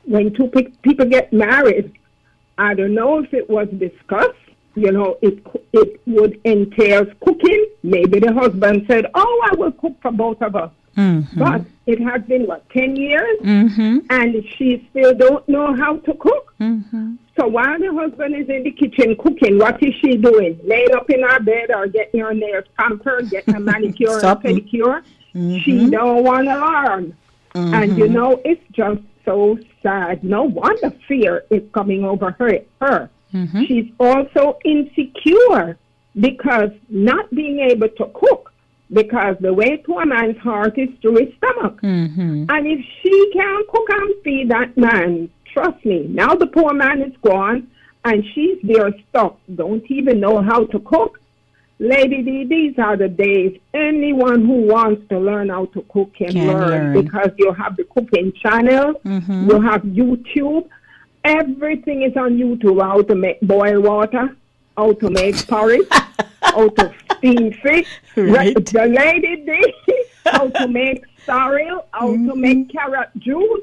when two people get married, I don't know if it was discussed. You know, it would entail cooking. Maybe the husband said, "Oh, I will cook for both of us." But it has been, 10 years? And she still don't know how to cook. So while the husband is in the kitchen cooking, what is she doing? Laying up in her bed or getting her nails pampered, getting a manicure and pedicure? She don't want to learn. And, you know, it's just so sad. No wonder fear is coming over her. She's also insecure because not being able to cook, because the way to a man's heart is through his stomach. And if she can't cook and feed that man, trust me, now the poor man is gone and she's there stuck, don't even know how to cook. Lady D, these are the days. Anyone who wants to learn how to cook can learn, because you have the cooking channel, you have YouTube. Everything is on YouTube. How to make boiled water, how to make porridge, how to steam fish. Right. The lady did how to make sorrel, how to make carrot juice,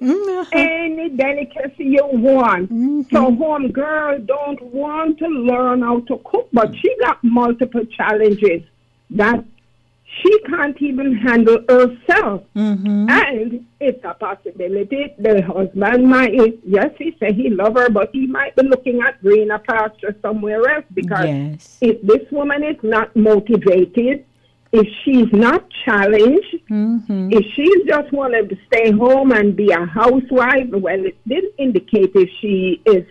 any delicacy you want. So home girl don't want to learn how to cook, but she got multiple challenges that she can't even handle herself. And it's a possibility the husband might, yes, he said he love her, but he might be looking at greener pasture somewhere else, because if this woman is not motivated, if she's not challenged, if she's just wanted to stay home and be a housewife, well, it didn't indicate if she is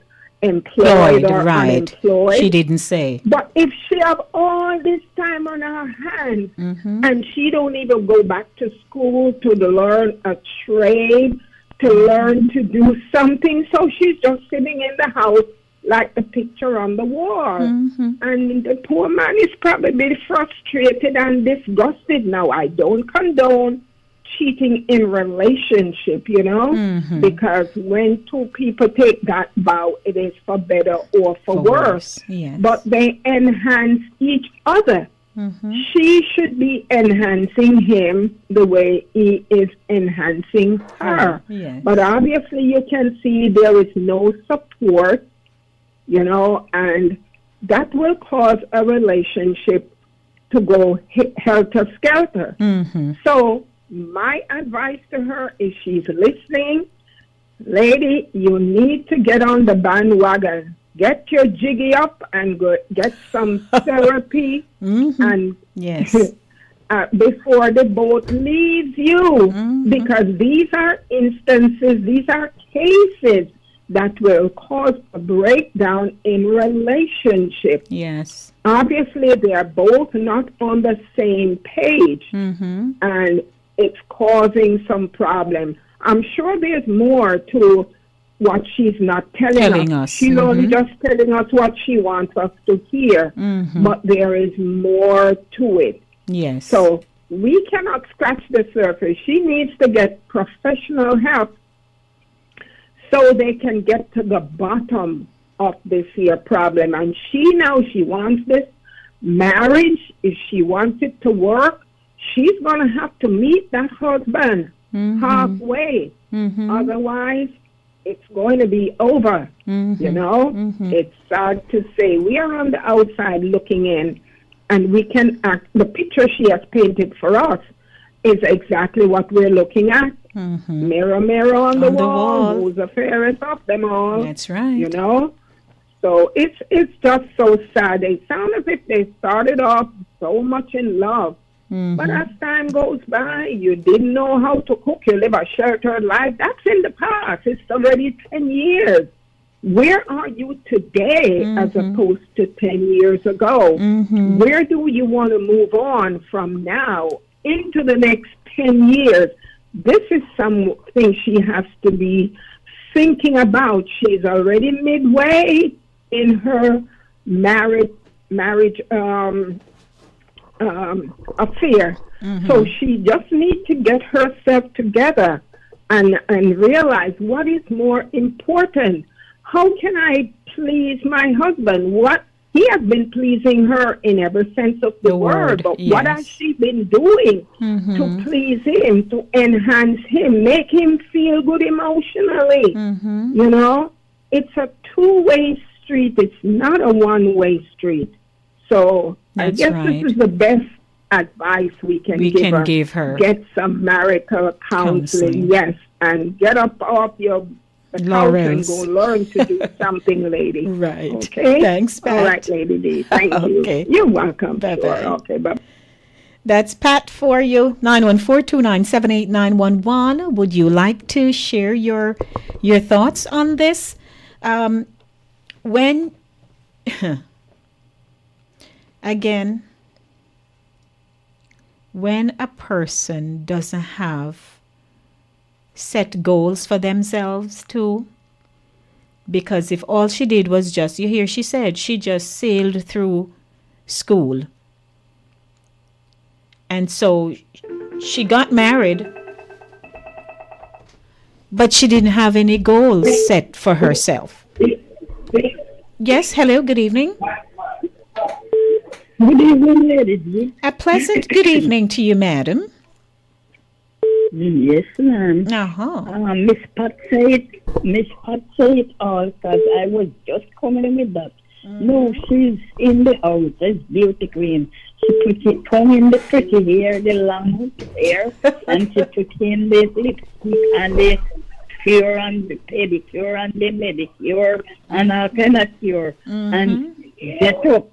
employed or unemployed. She didn't say. But if she have all this time on her hands and she don't even go back to school to learn a trade, to learn to do something, so she's just sitting in the house like the picture on the wall. And the poor man is probably frustrated and disgusted. Now, I don't condone cheating in relationship, you know, because when two people take that vow, it is for better or for worse. But they enhance each other. She should be enhancing him the way he is enhancing her. But obviously you can see there is no support, you know, and that will cause a relationship to go helter-skelter. So my advice to her, if she's listening, lady, you need to get on the bandwagon. Get your jiggy up and go get some therapy and before the boat leaves you, because these are instances, these are cases that will cause a breakdown in relationship. Obviously, they are both not on the same page, and it's causing some problem. I'm sure there's more to what she's not telling us. She's only just telling us what she wants us to hear, but there is more to it. So we cannot scratch the surface. She needs to get professional help so they can get to the bottom of this here problem. And she wants this marriage. If she wants it to work, she's going to have to meet that husband halfway. Otherwise, it's going to be over. You know, it's sad to say. We are on the outside looking in, and we can act. The picture she has painted for us is exactly what we're looking at. Mirror, mirror on the wall, who's the fairest of them all? That's right. You know? So it's just so sad. They sound as if they started off so much in love. But as time goes by, you didn't know how to cook. You live a sheltered life. That's in the past. It's already 10 years. Where are you today as opposed to 10 years ago? Where do you want to move on from now into the next 10 years? This is something she has to be thinking about. She's already midway in her marriage affair. So she just needs to get herself together and realize what is more important. How can I please my husband? What he has been pleasing her in every sense of the word, but what has she been doing to please him, to enhance him, make him feel good emotionally? You know, it's a two-way street. It's not a one-way street. So I guess this is the best advice we can give her. Get some marital counseling, yes, and get up off your couch and go learn to do something, lady. Right. Okay. Thanks, Pat. All right, Lady D. Thank you. You're welcome. Bye-bye. Sure. Okay, bye. That's Pat for you. 914-297-8911. Would you like to share your thoughts on this? When again, when a person doesn't have set goals for themselves too, because if all she did was just, you hear she said she just sailed through school, and so she got married, but she didn't have any goals set for herself. Yes, hello, good evening. Good evening, ladies. A pleasant good evening to you, madam. Yes, ma'am. Miss Pat said it all, because I was just coming with that. No, she's in the house as beauty queen. She put in the pretty hair, the long hair, and she put in the lipstick and the cure and the pedicure and the manicure and all kind of cure. And get up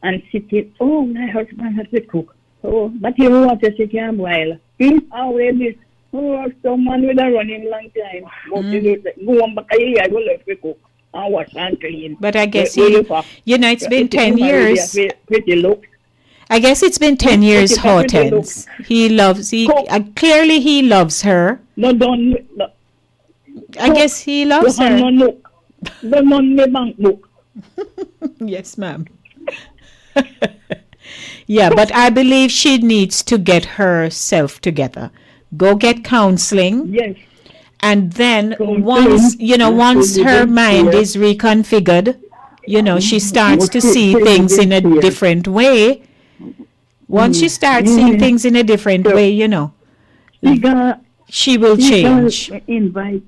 and sit in. Oh, my husband has to cook. Oh, but he wants to sit here a while. He's already, someone with a running long time. Go on back a year, I will let you cook and wash and clean. But I guess it's been 10 years. Pretty look. I guess it's been 10 years, Hortense. Clearly he loves her. No. I guess he loves her. No. Yes, ma'am. Yeah, but I believe she needs to get herself together. Go get counseling. Yes. And then once her mind is reconfigured, she starts to see things in a different way. Once she starts seeing things in a different way, she will change. Invite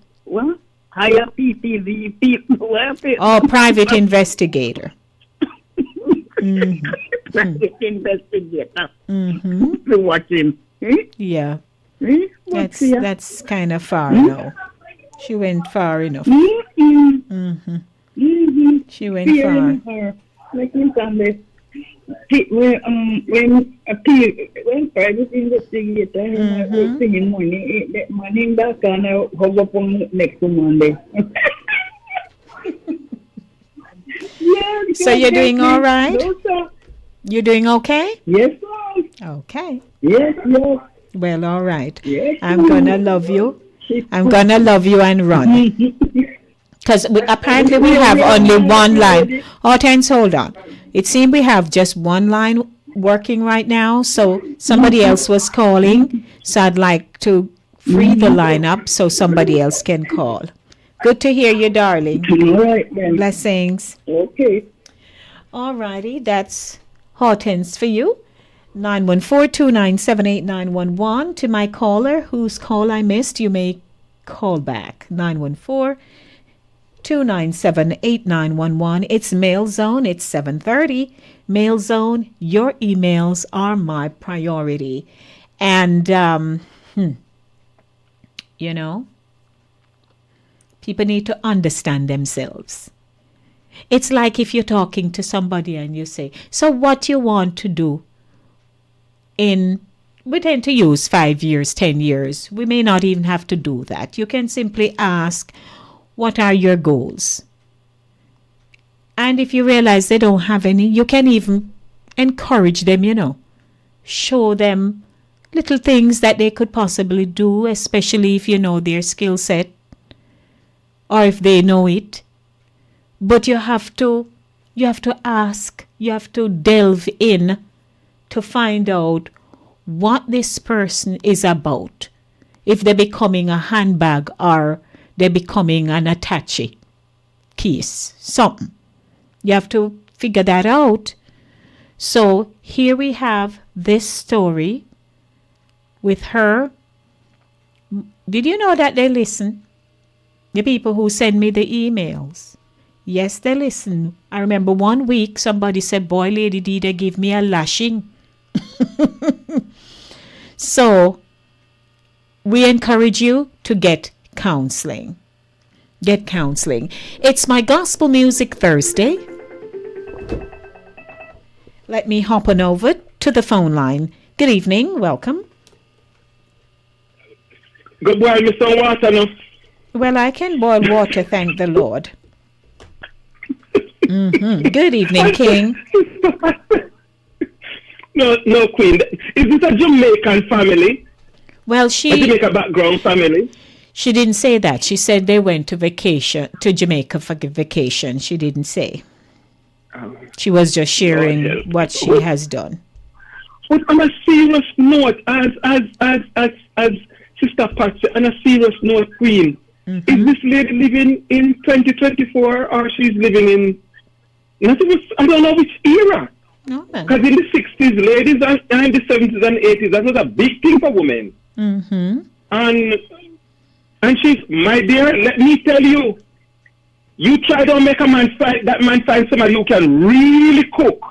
higher PTV people. Oh, private investigator. Private investigator. To watch him. Yeah. That's kind of far now. She went far enough. She went far. Like when private investigator singing money back and I hope upon next Monday. So you're doing all right? You're doing okay? Yes, ma'am. Okay. Yes. Well, all right. Yes, I'm gonna love you. I'm gonna love you and run. Because apparently we have only one line. Hortense, hold on. It seems we have just one line working right now. So somebody else was calling. So I'd like to free the line up so somebody else can call. Good to hear you, darling. All right, then. Blessings. Okay. All righty. That's Hortense for you. 914-297-8911. To my caller whose call I missed, you may call back. 914-297-8911. It's Mail Zone. It's 7:30. Mail Zone, your emails are my priority. And, people need to understand themselves. It's like if you're talking to somebody and you say, so what you want to do we tend to use 5 years, 10 years. We may not even have to do that. You can simply ask, what are your goals? And if you realize they don't have any, you can even encourage them, show them little things that they could possibly do, especially if you know their skill set or if they know it. But you have to ask, you have to delve in to find out what this person is about. If they're becoming a handbag or they're becoming an attache case, something. You have to figure that out. So here we have this story with her. Did you know that they listen? The people who send me the emails. Yes, they listen. I remember one week somebody said, boy, Lady D, they give me a lashing. So we encourage you to get counseling. Get counseling. It's my Gospel Music Thursday. Let me hop on over to the phone line. Good evening. Welcome. Good boil me some water now. Well, I can boil water, thank the Lord. Good evening, King. No, Queen. Is this a Jamaican family? Well, A Jamaica background family? She didn't say that. She said they went to Jamaica for vacation. She didn't say. She was just sharing what she has done. But on a serious note, as Sister Patsy, on a serious note, Queen, is this lady living in 2024 or she's living in, I don't know which era? Because in the 60s, ladies, and in the 70s and 80s, that was a big thing for women. And she's, my dear, let me tell you, you try to make that man find somebody who can really cook,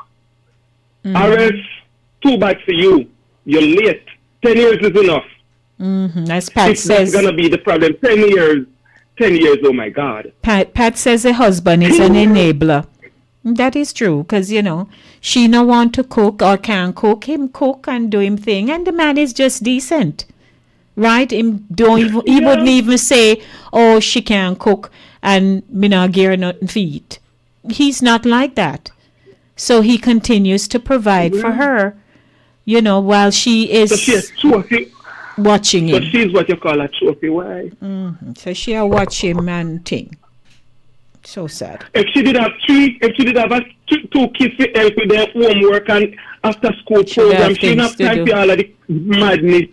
or else too bad for you. You're late. 10 years is enough. As Pat says, that's going to be the problem. 10 years, oh my God. Pat says the husband is an enabler. That is true, because, she no want to cook or can cook. Him cook and do him thing, and the man is just decent. Right? He wouldn't even say, oh, she can't cook and me not give her nothing to eat. He's not like that. So he continues to provide for her, while she is watching him. So she's what you call a trophy wife. So she'll watch him and thing. So sad. If she did have two kids to help with their homework and after school program, she didn't have time for all of the madness.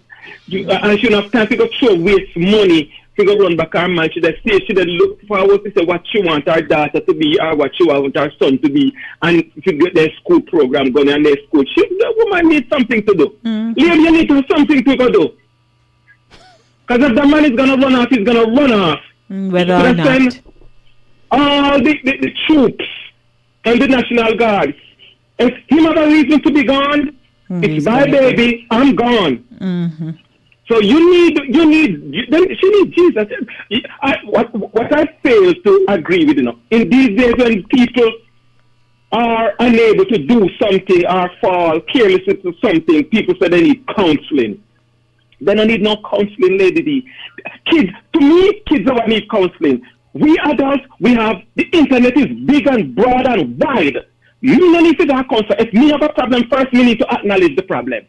And she don't have time to go throw waste money to go run back her man. She just look forward to say what she want her daughter to be or what she want her son to be, and to get their school program going and their school. The woman needs something to do. Lady, you need to have something to go do. Because if the man is gonna run off, he's gonna run off. Whether or not. Send all the troops and the National Guard. If him have a reason to be gone, it's my baby, I'm gone. So she needs Jesus. What I fail to agree with, in these days when people are unable to do something or fall careless into something, people say they need counseling. They don't need no counseling, Lady D. Kids don't need counseling. We adults, the internet is big and broad and wide. Me no need to get counseling. If me have a problem, first me need to acknowledge the problem.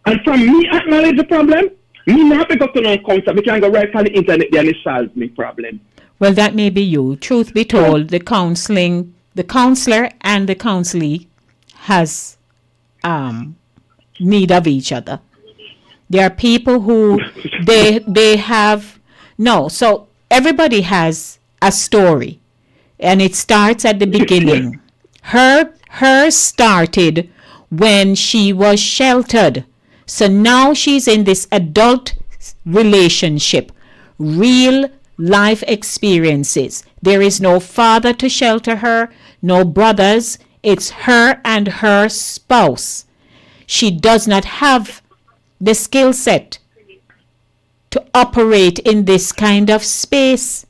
And from me acknowledge the problem, me not pick up to no counselor. Me can go right on the internet there and it solves me problem. Well, that may be you. Truth be told, the counselor and the counselee has need of each other. There are people who they have so everybody has a story, and it starts at the beginning. Her started when she was sheltered. So now she's in this adult relationship, real life experiences. There is no father to shelter her, no brothers. It's her and her spouse. She does not have the skill set to operate in this kind of space.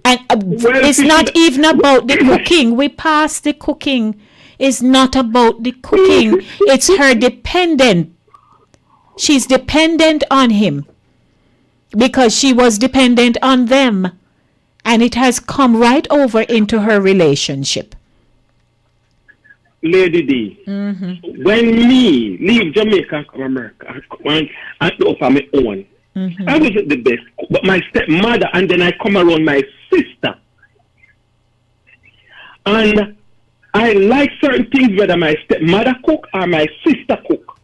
And it's not even about the cooking. We passed the cooking. It's not about the cooking. It's her dependent. She's dependent on him because she was dependent on them. And it has come right over into her relationship. Lady D, when me leave Jamaica and come America, I do for my own. I wasn't the best, but my stepmother, and then I come around my sister. And I like certain things, whether my stepmother cook or my sister cook.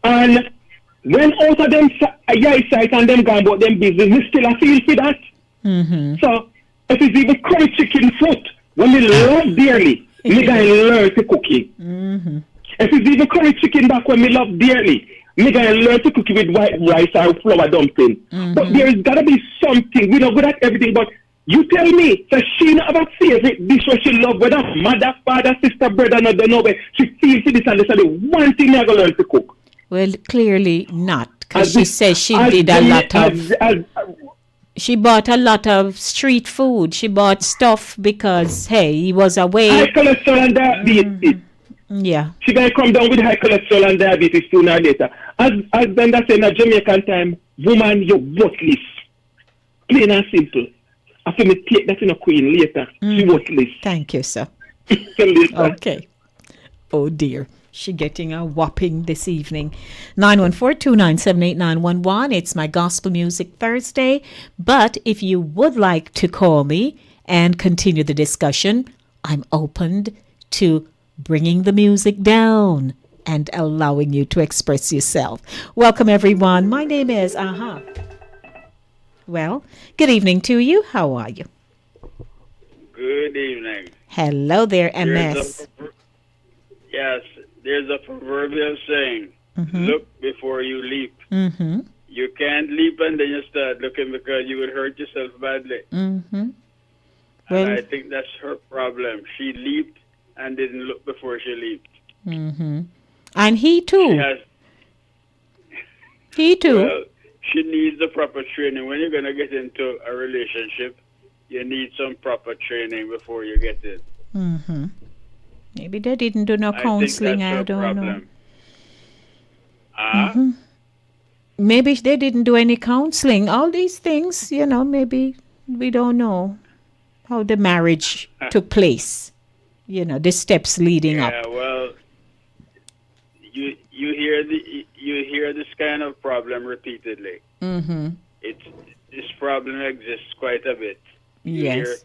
And when out of them sight and them gone about them business, me still I feel for that. So if it's even curry chicken foot, when me love dearly, me gonna learn to cook it. If it's even curry chicken back when me love dearly, me gonna learn to cook it with white rice or flour dumpling. But there's gotta be something. We don't good at everything, but you tell me that she not have a favorite dish what she love, whether mother, father, sister, brother, not don't know where she feels for this and this and the one thing I gonna learn to cook. Well, clearly not, because she says she did a lot of. She bought a lot of street food. She bought stuff because he was away. High cholesterol and diabetes. Yeah. She gonna come down with high cholesterol and diabetes sooner or later. As Brenda said in a Jamaican time, woman, you're worthless. Plain and simple. After me take that in a queen later, she worthless. Thank you, sir. Okay. Oh dear. She getting a whopping this evening. 914-297-8911. It's my Gospel Music Thursday. But if you would like to call me and continue the discussion, I'm open to bringing the music down and allowing you to express yourself. Welcome, everyone. My name is Well, good evening to you. How are you? Good evening. Hello there, MS. Yes, there's a proverbial saying, look before you leap. You can't leap and then you start looking because you would hurt yourself badly. Well, and I think that's her problem. She leaped and didn't look before she leaped. And he too. He too. Well, she needs the proper training. When you're going to get into a relationship, you need some proper training before you get in. Maybe they didn't do no counseling. I don't know. Maybe they didn't do any counseling. All these things, maybe we don't know how the marriage took place. The steps leading up. Yeah, well, you hear this kind of problem repeatedly. This problem exists quite a bit. You hear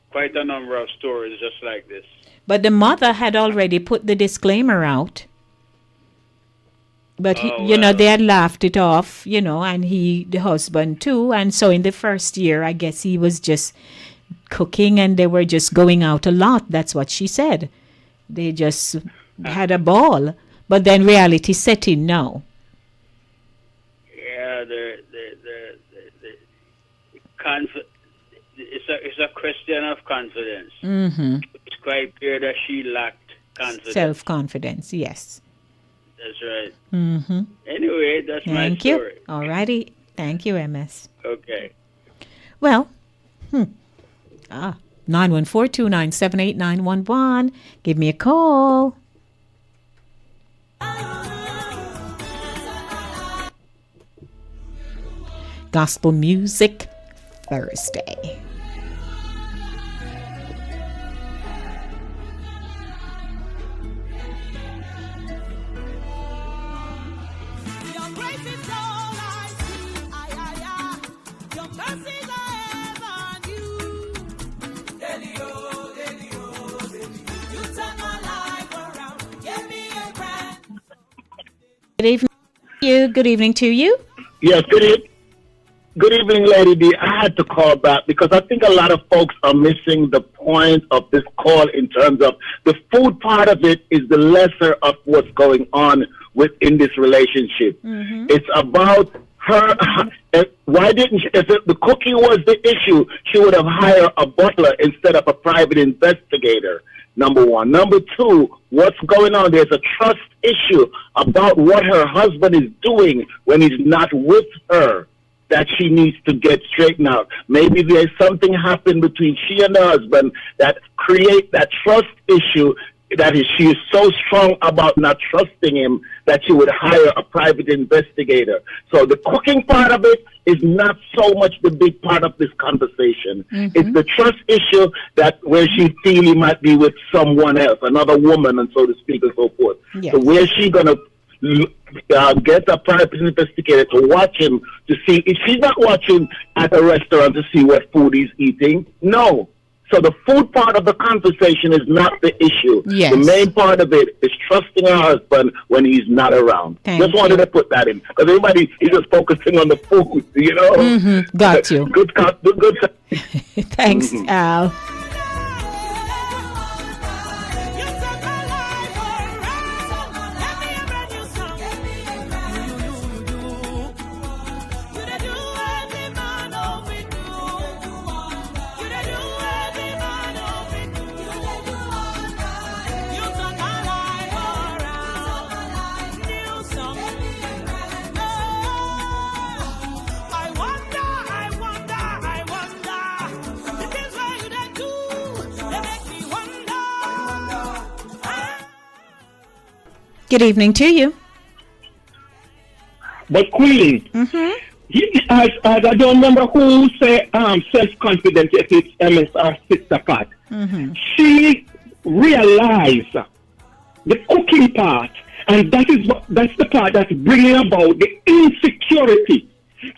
quite a number of stories just like this. But the mother had already put the disclaimer out. But, they had laughed it off, and the husband too. And so in the first year, I guess he was just cooking and they were just going out a lot. That's what she said. They just had a ball. But then reality set in now. Yeah, it's a question of confidence. It's quite clear that she lacked confidence. Self-confidence, yes. That's right. Anyway, that's my story. Thank you. All righty. Thank you, MS. Okay. Well, 914-297-8911. Give me a call. Gospel Music Thursday. Good evening to you. Good evening to you. Yes, good evening, Lady D. I had to call back because I think a lot of folks are missing the point of this call in terms of the food part of it is the lesser of what's going on within this relationship. It's about her. Why didn't she, if the cooking was the issue, she would have hired a butler instead of a private investigator. Number one. Number two, what's going on? There's a trust issue about what her husband is doing when he's not with her that she needs to get straightened out. Maybe there's something happened between she and her husband that create that trust issue that she is so strong about not trusting him that she would hire a private investigator. So the cooking part of it, is not so much the big part of this conversation. Mm-hmm. It's the trust issue that where she feel he might be with someone else, another woman, and so to speak, and so forth. Yes. So where she gonna get a private investigator to watch him to see if she's not watching at a restaurant to see what food he's eating? No. So the food part of the conversation is not the issue. Yes. The main part of it is trusting her husband when he's not around. Just wanted to put that in because everybody is just focusing on the food, you know. Mm-hmm. Got you. Good. Thanks, Al. Good evening to you. But Queen, I don't remember who said self-confidence, if it's MS or Sister Pat. She realized the cooking part, and that's the part that's bringing about the insecurity.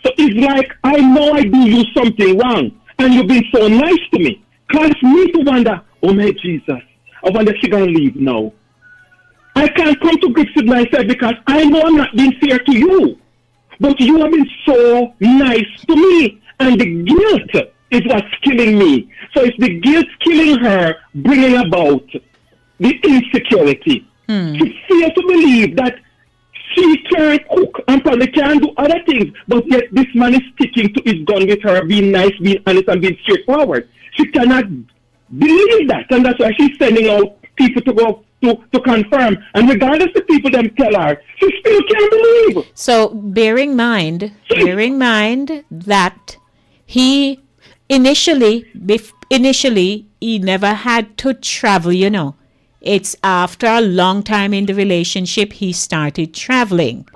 So it's like, I know I do you something wrong, and you've been so nice to me. Cause me to wonder, oh my Jesus, I wonder if she's going to leave now. I can't come to grips with myself because I know I'm not being fair to you. But you have been so nice to me. And the guilt is what's killing me. So it's the guilt killing her, bringing about the insecurity. She feels to believe that she can cook and probably can do other things. But yet this man is sticking to his gun with her, being nice, being honest, and being straightforward. She cannot believe that. And that's why she's sending out people to go to confirm, and regardless the people them tell her, she still can't believe. So bear in mind that he initially he never had to travel, you know. It's after a long time in the relationship he started traveling.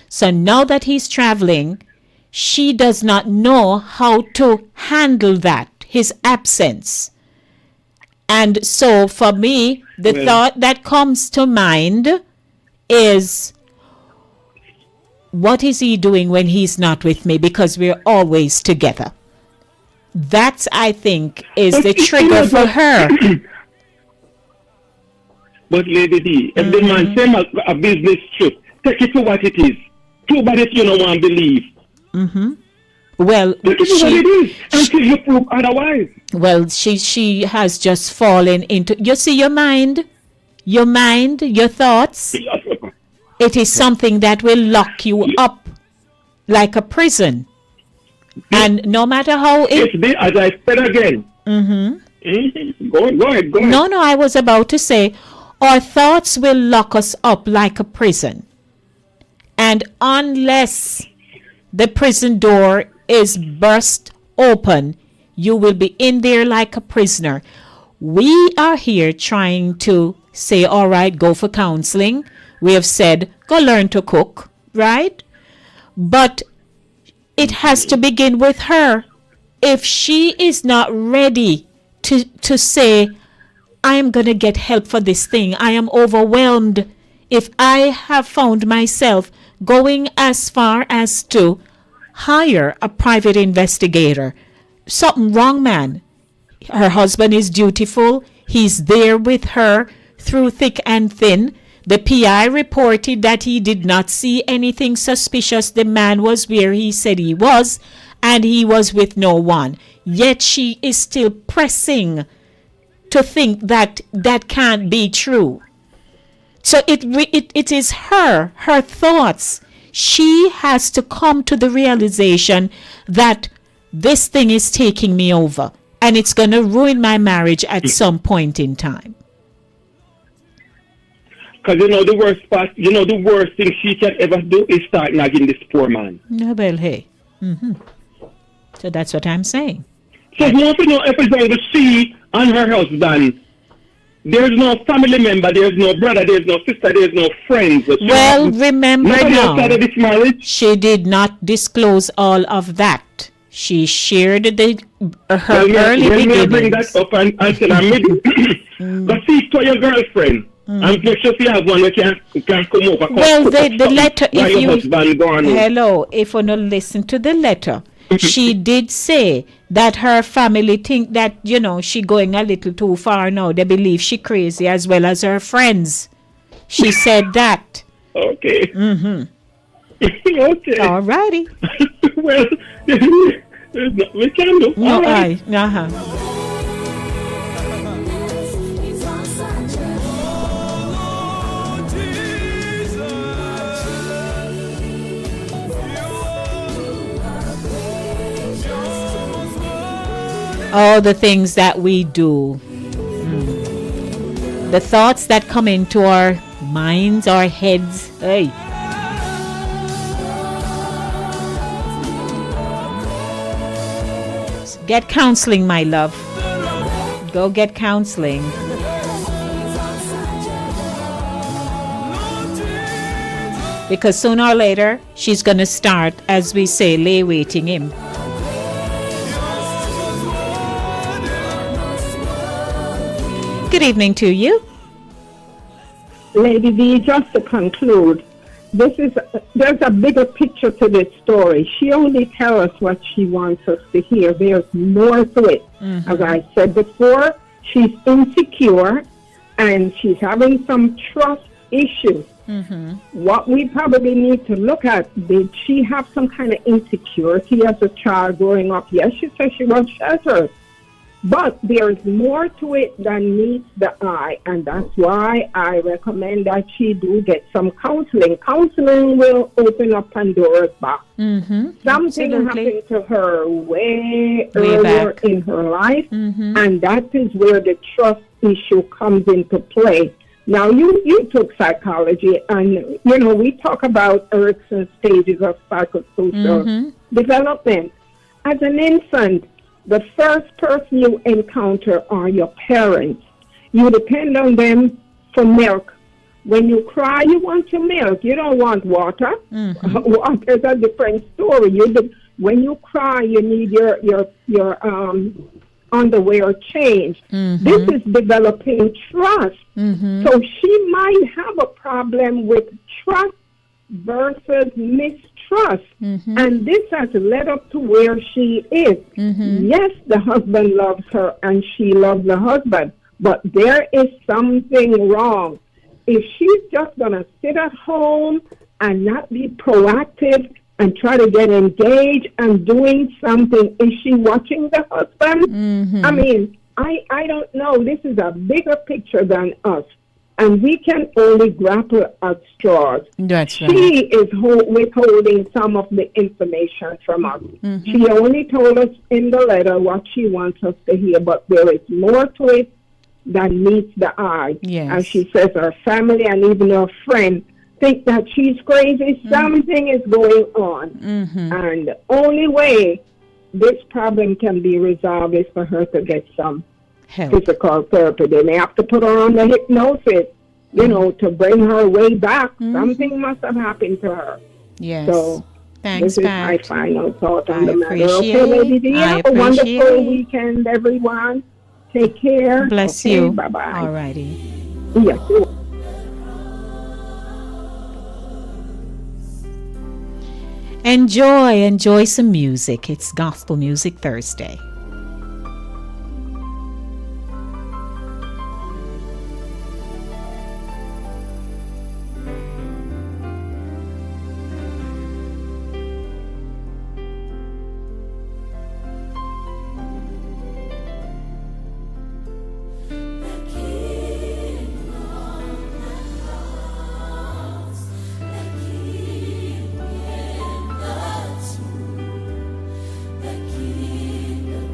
So now that he's traveling, she does not know how to handle that, his absence. And so for me, the thought that comes to mind is, what is he doing when he's not with me? Because we're always together. That, I think, is the trigger for her. But Lady D, if the man send a business trip, take it for what it is. Too bad if you don't want to believe. Well, what it is until you prove otherwise. Well, she has just fallen into, you see, your mind, your thoughts. It is something that will lock you up like a prison. And no matter how it... Yes, as I said again. Go ahead. No, I was about to say, our thoughts will lock us up like a prison. And unless the prison door is burst open, you will be in there like a prisoner. We are here trying to say, all right, go for counseling. We have said, go learn to cook, right? But it has to begin with her. If she is not ready to say, I am going to get help for this thing, I am overwhelmed. If I have found myself going as far as to hire a private investigator, something wrong, man. Her husband is dutiful. He's there with her through thick and thin. The PI reported that he did not see anything suspicious. The man was where he said he was, and he was with no one. Yet she is still pressing to think that that can't be true. So it is her thoughts. She has to come to the realization that this thing is taking me over and it's going to ruin my marriage at some point in time. Because the worst thing she can ever do is start nagging this poor man. No, well, hey. So that's what I'm saying. So you want to know if it's going to see on her husband there's no family member, there's no brother, there's no sister, there's no friends. Well, remember now, outside of this marriage. she did not disclose all of that. She shared her early beginnings. beginnings. Bring that up and tell her, but speak to your girlfriend. And make sure you have one that can come over. Well, the letter, if you, hello, if you not listen to the letter, she did say that her family think that, you know, she going a little too far now. They believe she crazy as well as her friends. She said that. Okay. Mm-hmm. Okay. All righty. Well, we can do. No, right. All the things that we do, the thoughts that come into our minds, our heads. Hey. Get counseling, my love. Go get counseling. Because sooner or later, she's going to start, as we say, lay waiting him. Good evening to you. Lady D, just to conclude, there's a bigger picture to this story. She only tells us what she wants us to hear. There's more to it. Mm-hmm. As I said before, she's insecure and she's having some trust issues. Mm-hmm. What we probably need to look at, did she have some kind of insecurity as a child growing up? Yes, she said she was sheltered. But there is more to it than meets the eye, and that's why I recommend that she do get some counseling. Counseling will open up Pandora's box. Mm-hmm. Something happened to her way earlier back in her life, Mm-hmm. and that is where the trust issue comes into play. Now, you took psychology, and, you know, we talk about Erickson's stages of psychosocial Mm-hmm. development. As an infant, the first person you encounter are your parents. You depend on them for milk. When you cry, you want your milk. You don't want water. Mm-hmm. Water is a different story. When you cry, you need your underwear changed. Mm-hmm. This is developing trust. Mm-hmm. So she might have a problem with trust versus mistrust. Mm-hmm. And this has led up to where she is. Mm-hmm. Yes, the husband loves her and she loves the husband, but there is something wrong. If she's just going to sit at home and not be proactive and try to get engaged and doing something, is she watching the husband? Mm-hmm. I mean, I don't know. This is a bigger picture than us. And we can only grapple at straws. That's right. She is withholding some of the information from us. Mm-hmm. She only told us in the letter what she wants us to hear, but there is more to it than meets the eye. Yes. As she says, her family and even her friend think that she's crazy. Mm-hmm. Something is going on. Mm-hmm. And the only way this problem can be resolved is for her to get some physical therapy. They may have to put her on the hypnosis, you know, to bring her way back. Mm-hmm. Something must have happened to her. Yes. So thanks, this is Pat. my final thought on the matter. Appreciate Okay, Lady D, I have a wonderful appreciate. weekend, everyone. Take care. Bless Okay, you. Bye-bye. All righty. Yes. Enjoy some music. It's Gospel Music Thursday. The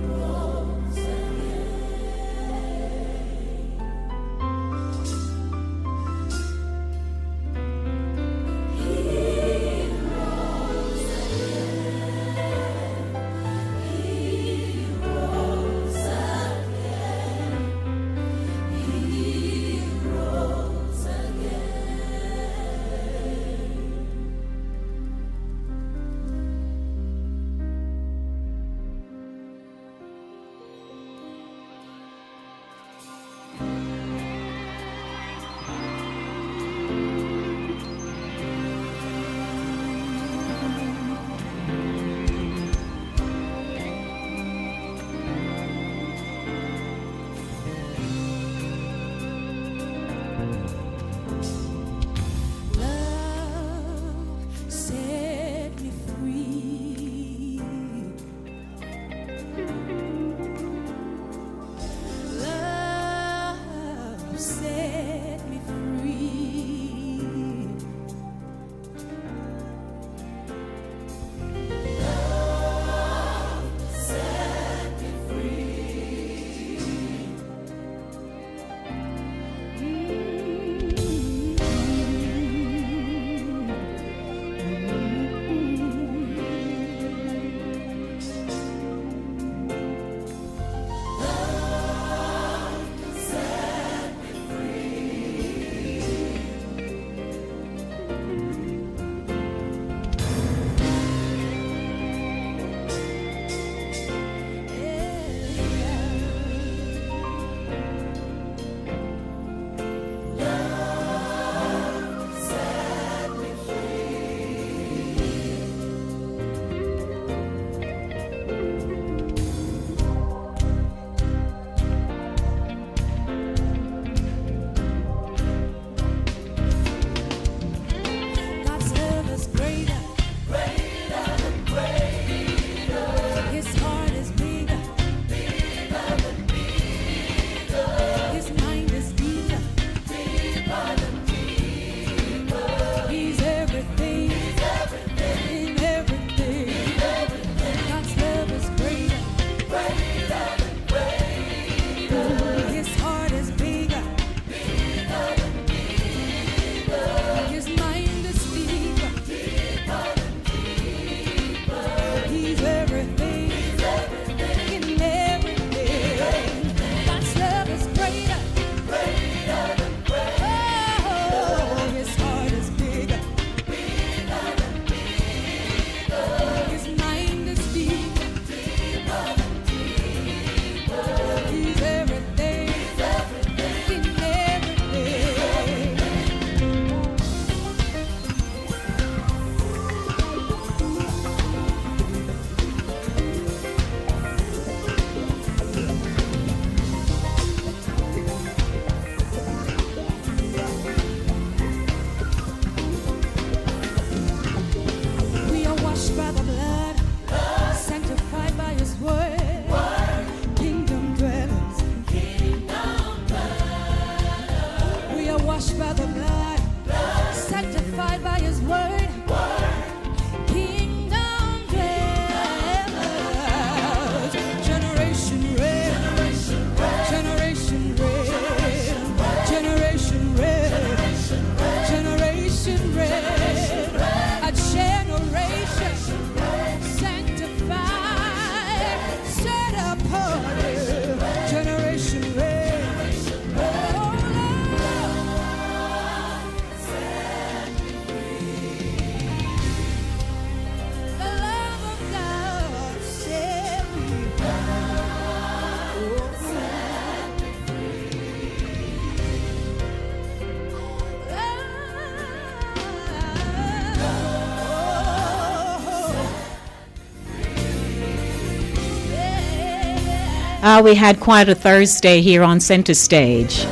We had quite a Thursday here on Center Stage,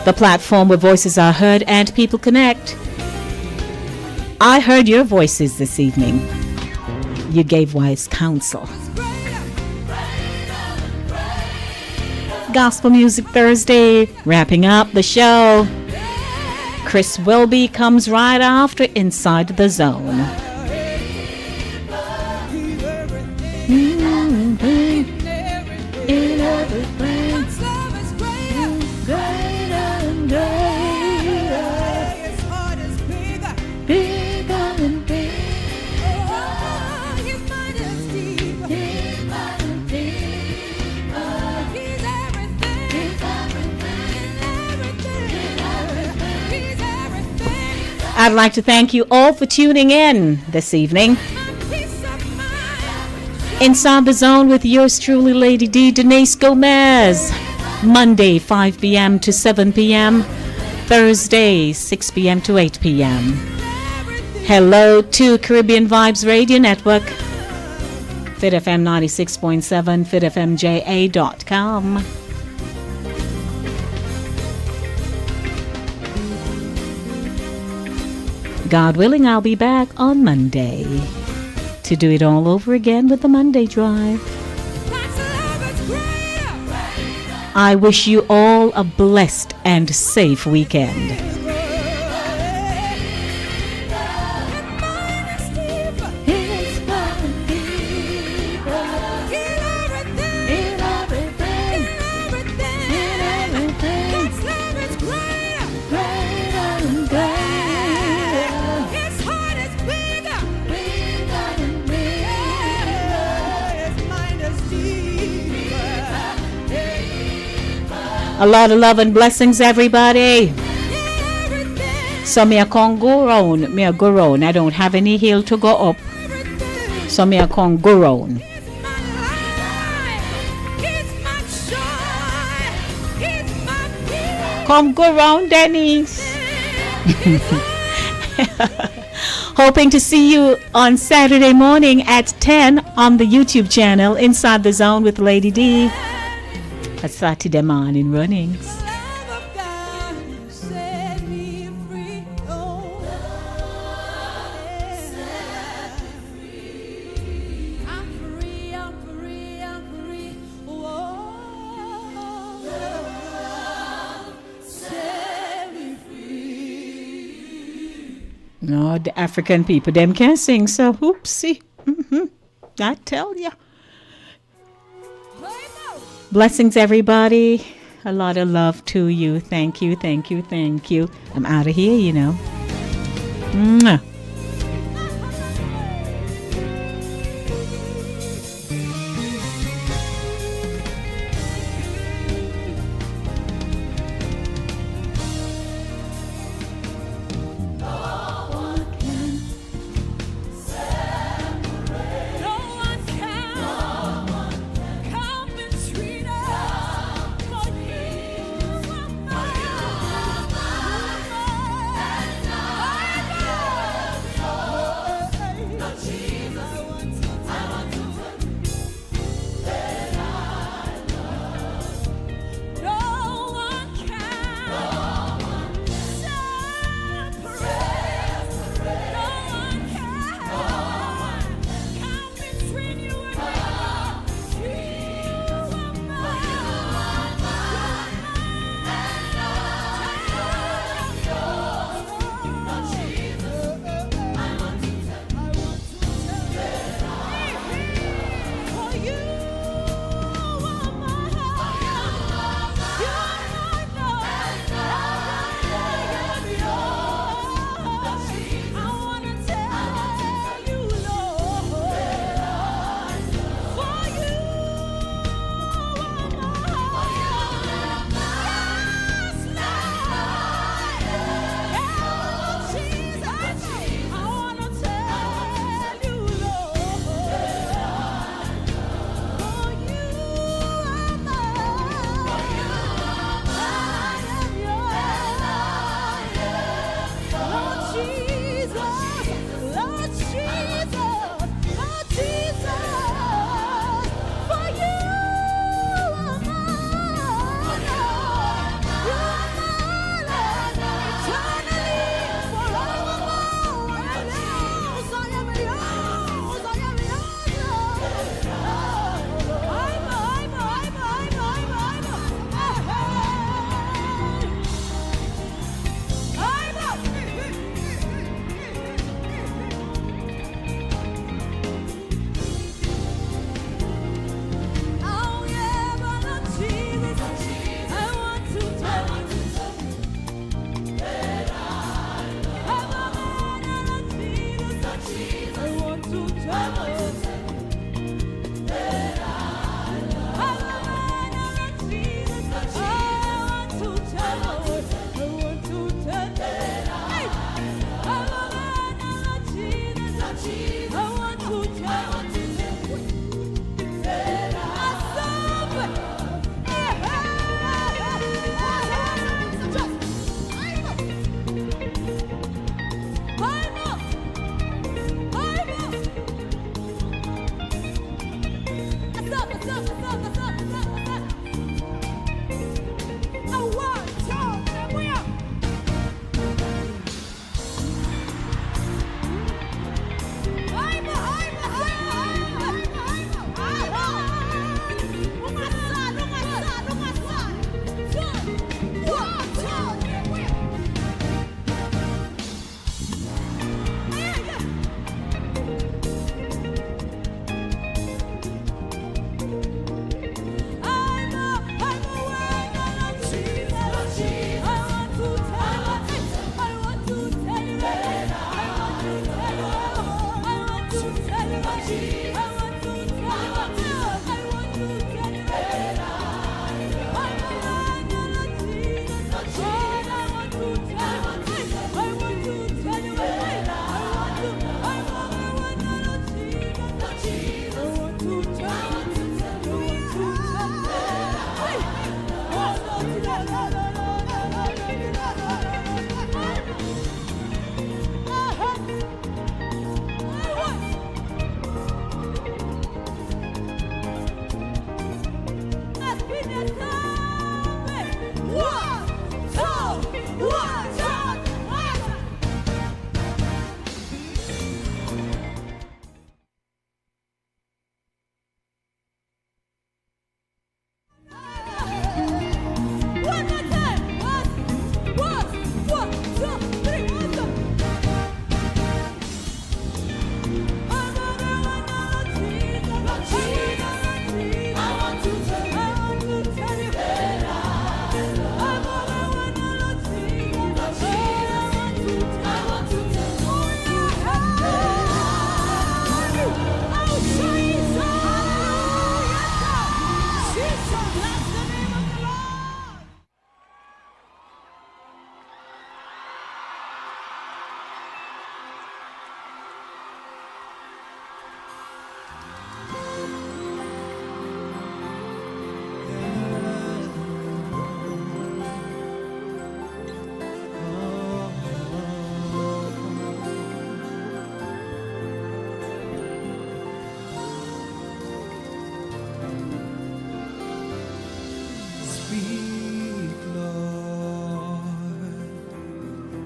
the platform where voices are heard and people connect. I heard your voices this evening. You gave wise counsel. Gospel Music Thursday, wrapping up the show. Chris Welby comes right after Inside the Zone. I'd like to thank you all for tuning in this evening. Inside the Zone with yours truly, Lady D, Denise Gomez. Monday, 5 p.m. to 7 p.m. Thursday, 6 p.m. to 8 p.m. Hello to Caribbean Vibes Radio Network. Fit FM 96.7, fitfmja.com. God willing, I'll be back on Monday to do it all over again with the Monday Drive. I wish you all a blessed and safe weekend. A lot of love and blessings, everybody. So me a con go round. Me a go round. I don't have any hill to go up. So me a con go round. Come go round, Denise. Hoping to see you on Saturday morning at 10 on the YouTube channel Inside the Zone with Lady D. A Saturday morning runnings. No, the African people, them can't sing, so oopsie. I tell ya. Blessings, everybody. A lot of love to you. Thank you, thank you, thank you. I'm out of here, you know. Mwah.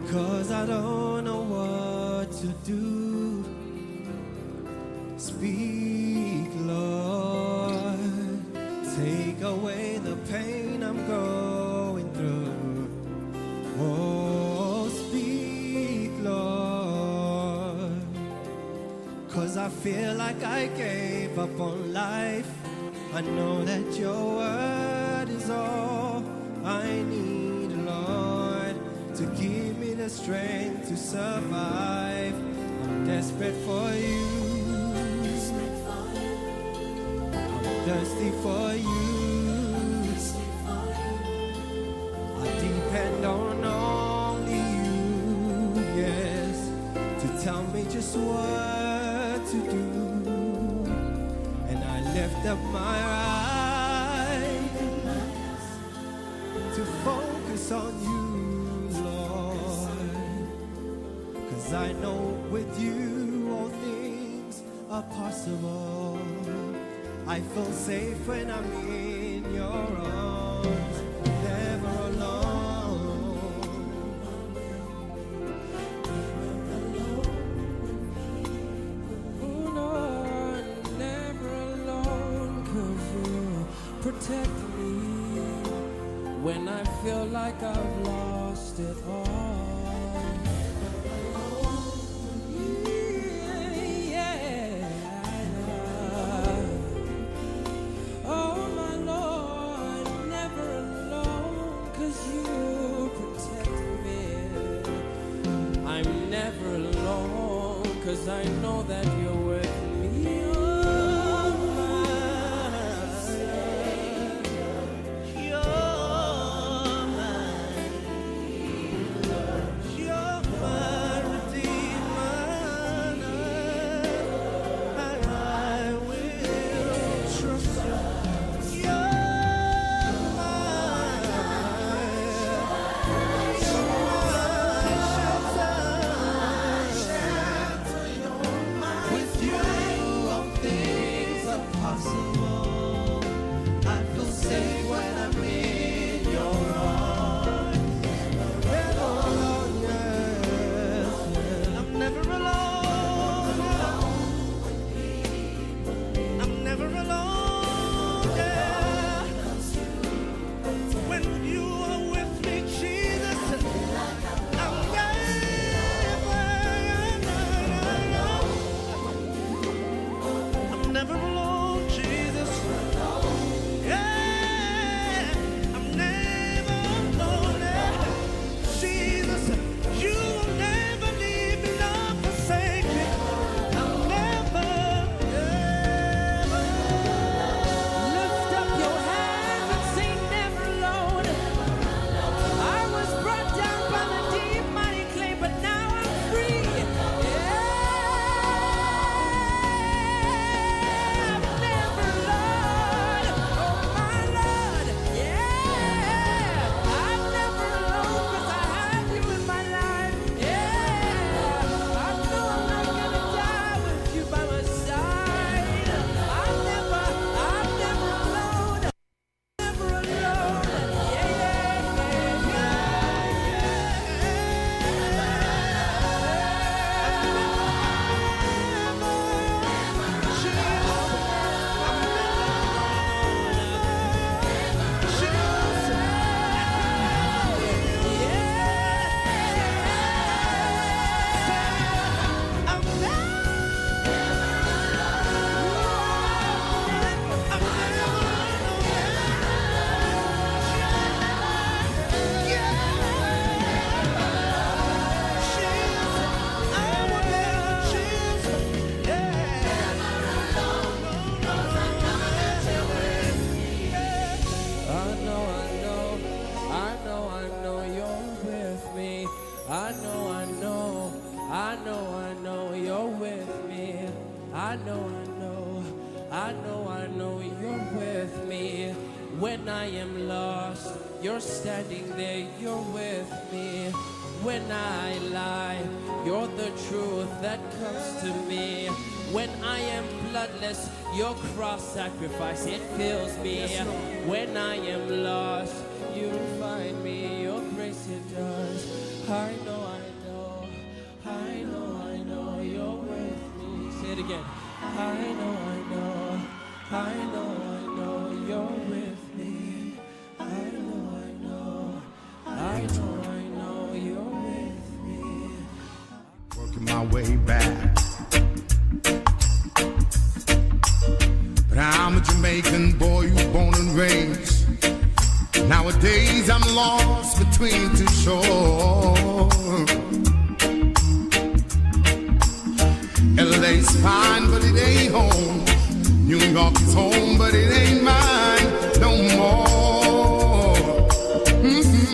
'Cause I don't know what to do. Speak, Lord, take away the pain I'm going through. Oh, speak, Lord, 'cause I feel like I gave up on life. I know that your word is all I need, Lord, to give me the strength to survive. I'm desperate for you. I'm thirsty for you. I depend on only you, yes, to tell me just what to do. And I lift up my eyes to focus on you, Lord, 'cause I know with you all things are possible. I feel safe when I'm in your arms, never alone. Oh Lord, never alone, 'cause you protect me when I feel like I've lost it all. Oh my Lord, never alone, 'cause you protect me. I'm never alone, 'cause I know that you're with me. Oh my Savior, you're my Redeemer. I will trust you. With you, all things are possible. I know you're with me. When I am lost, you're standing there, you're with me. When I lie, you're the truth that comes to me. When I am bloodless, your cross sacrifice, it fills me. When I am lost, you find me, your grace it does. I know you're with me. Say it again. I know you're with me. I know you're with me. Working my way back. But I'm a Jamaican boy who's born and raised. Nowadays I'm lost between two shores. LA's fine, but it ain't home. New York is home, but it ain't mine no more.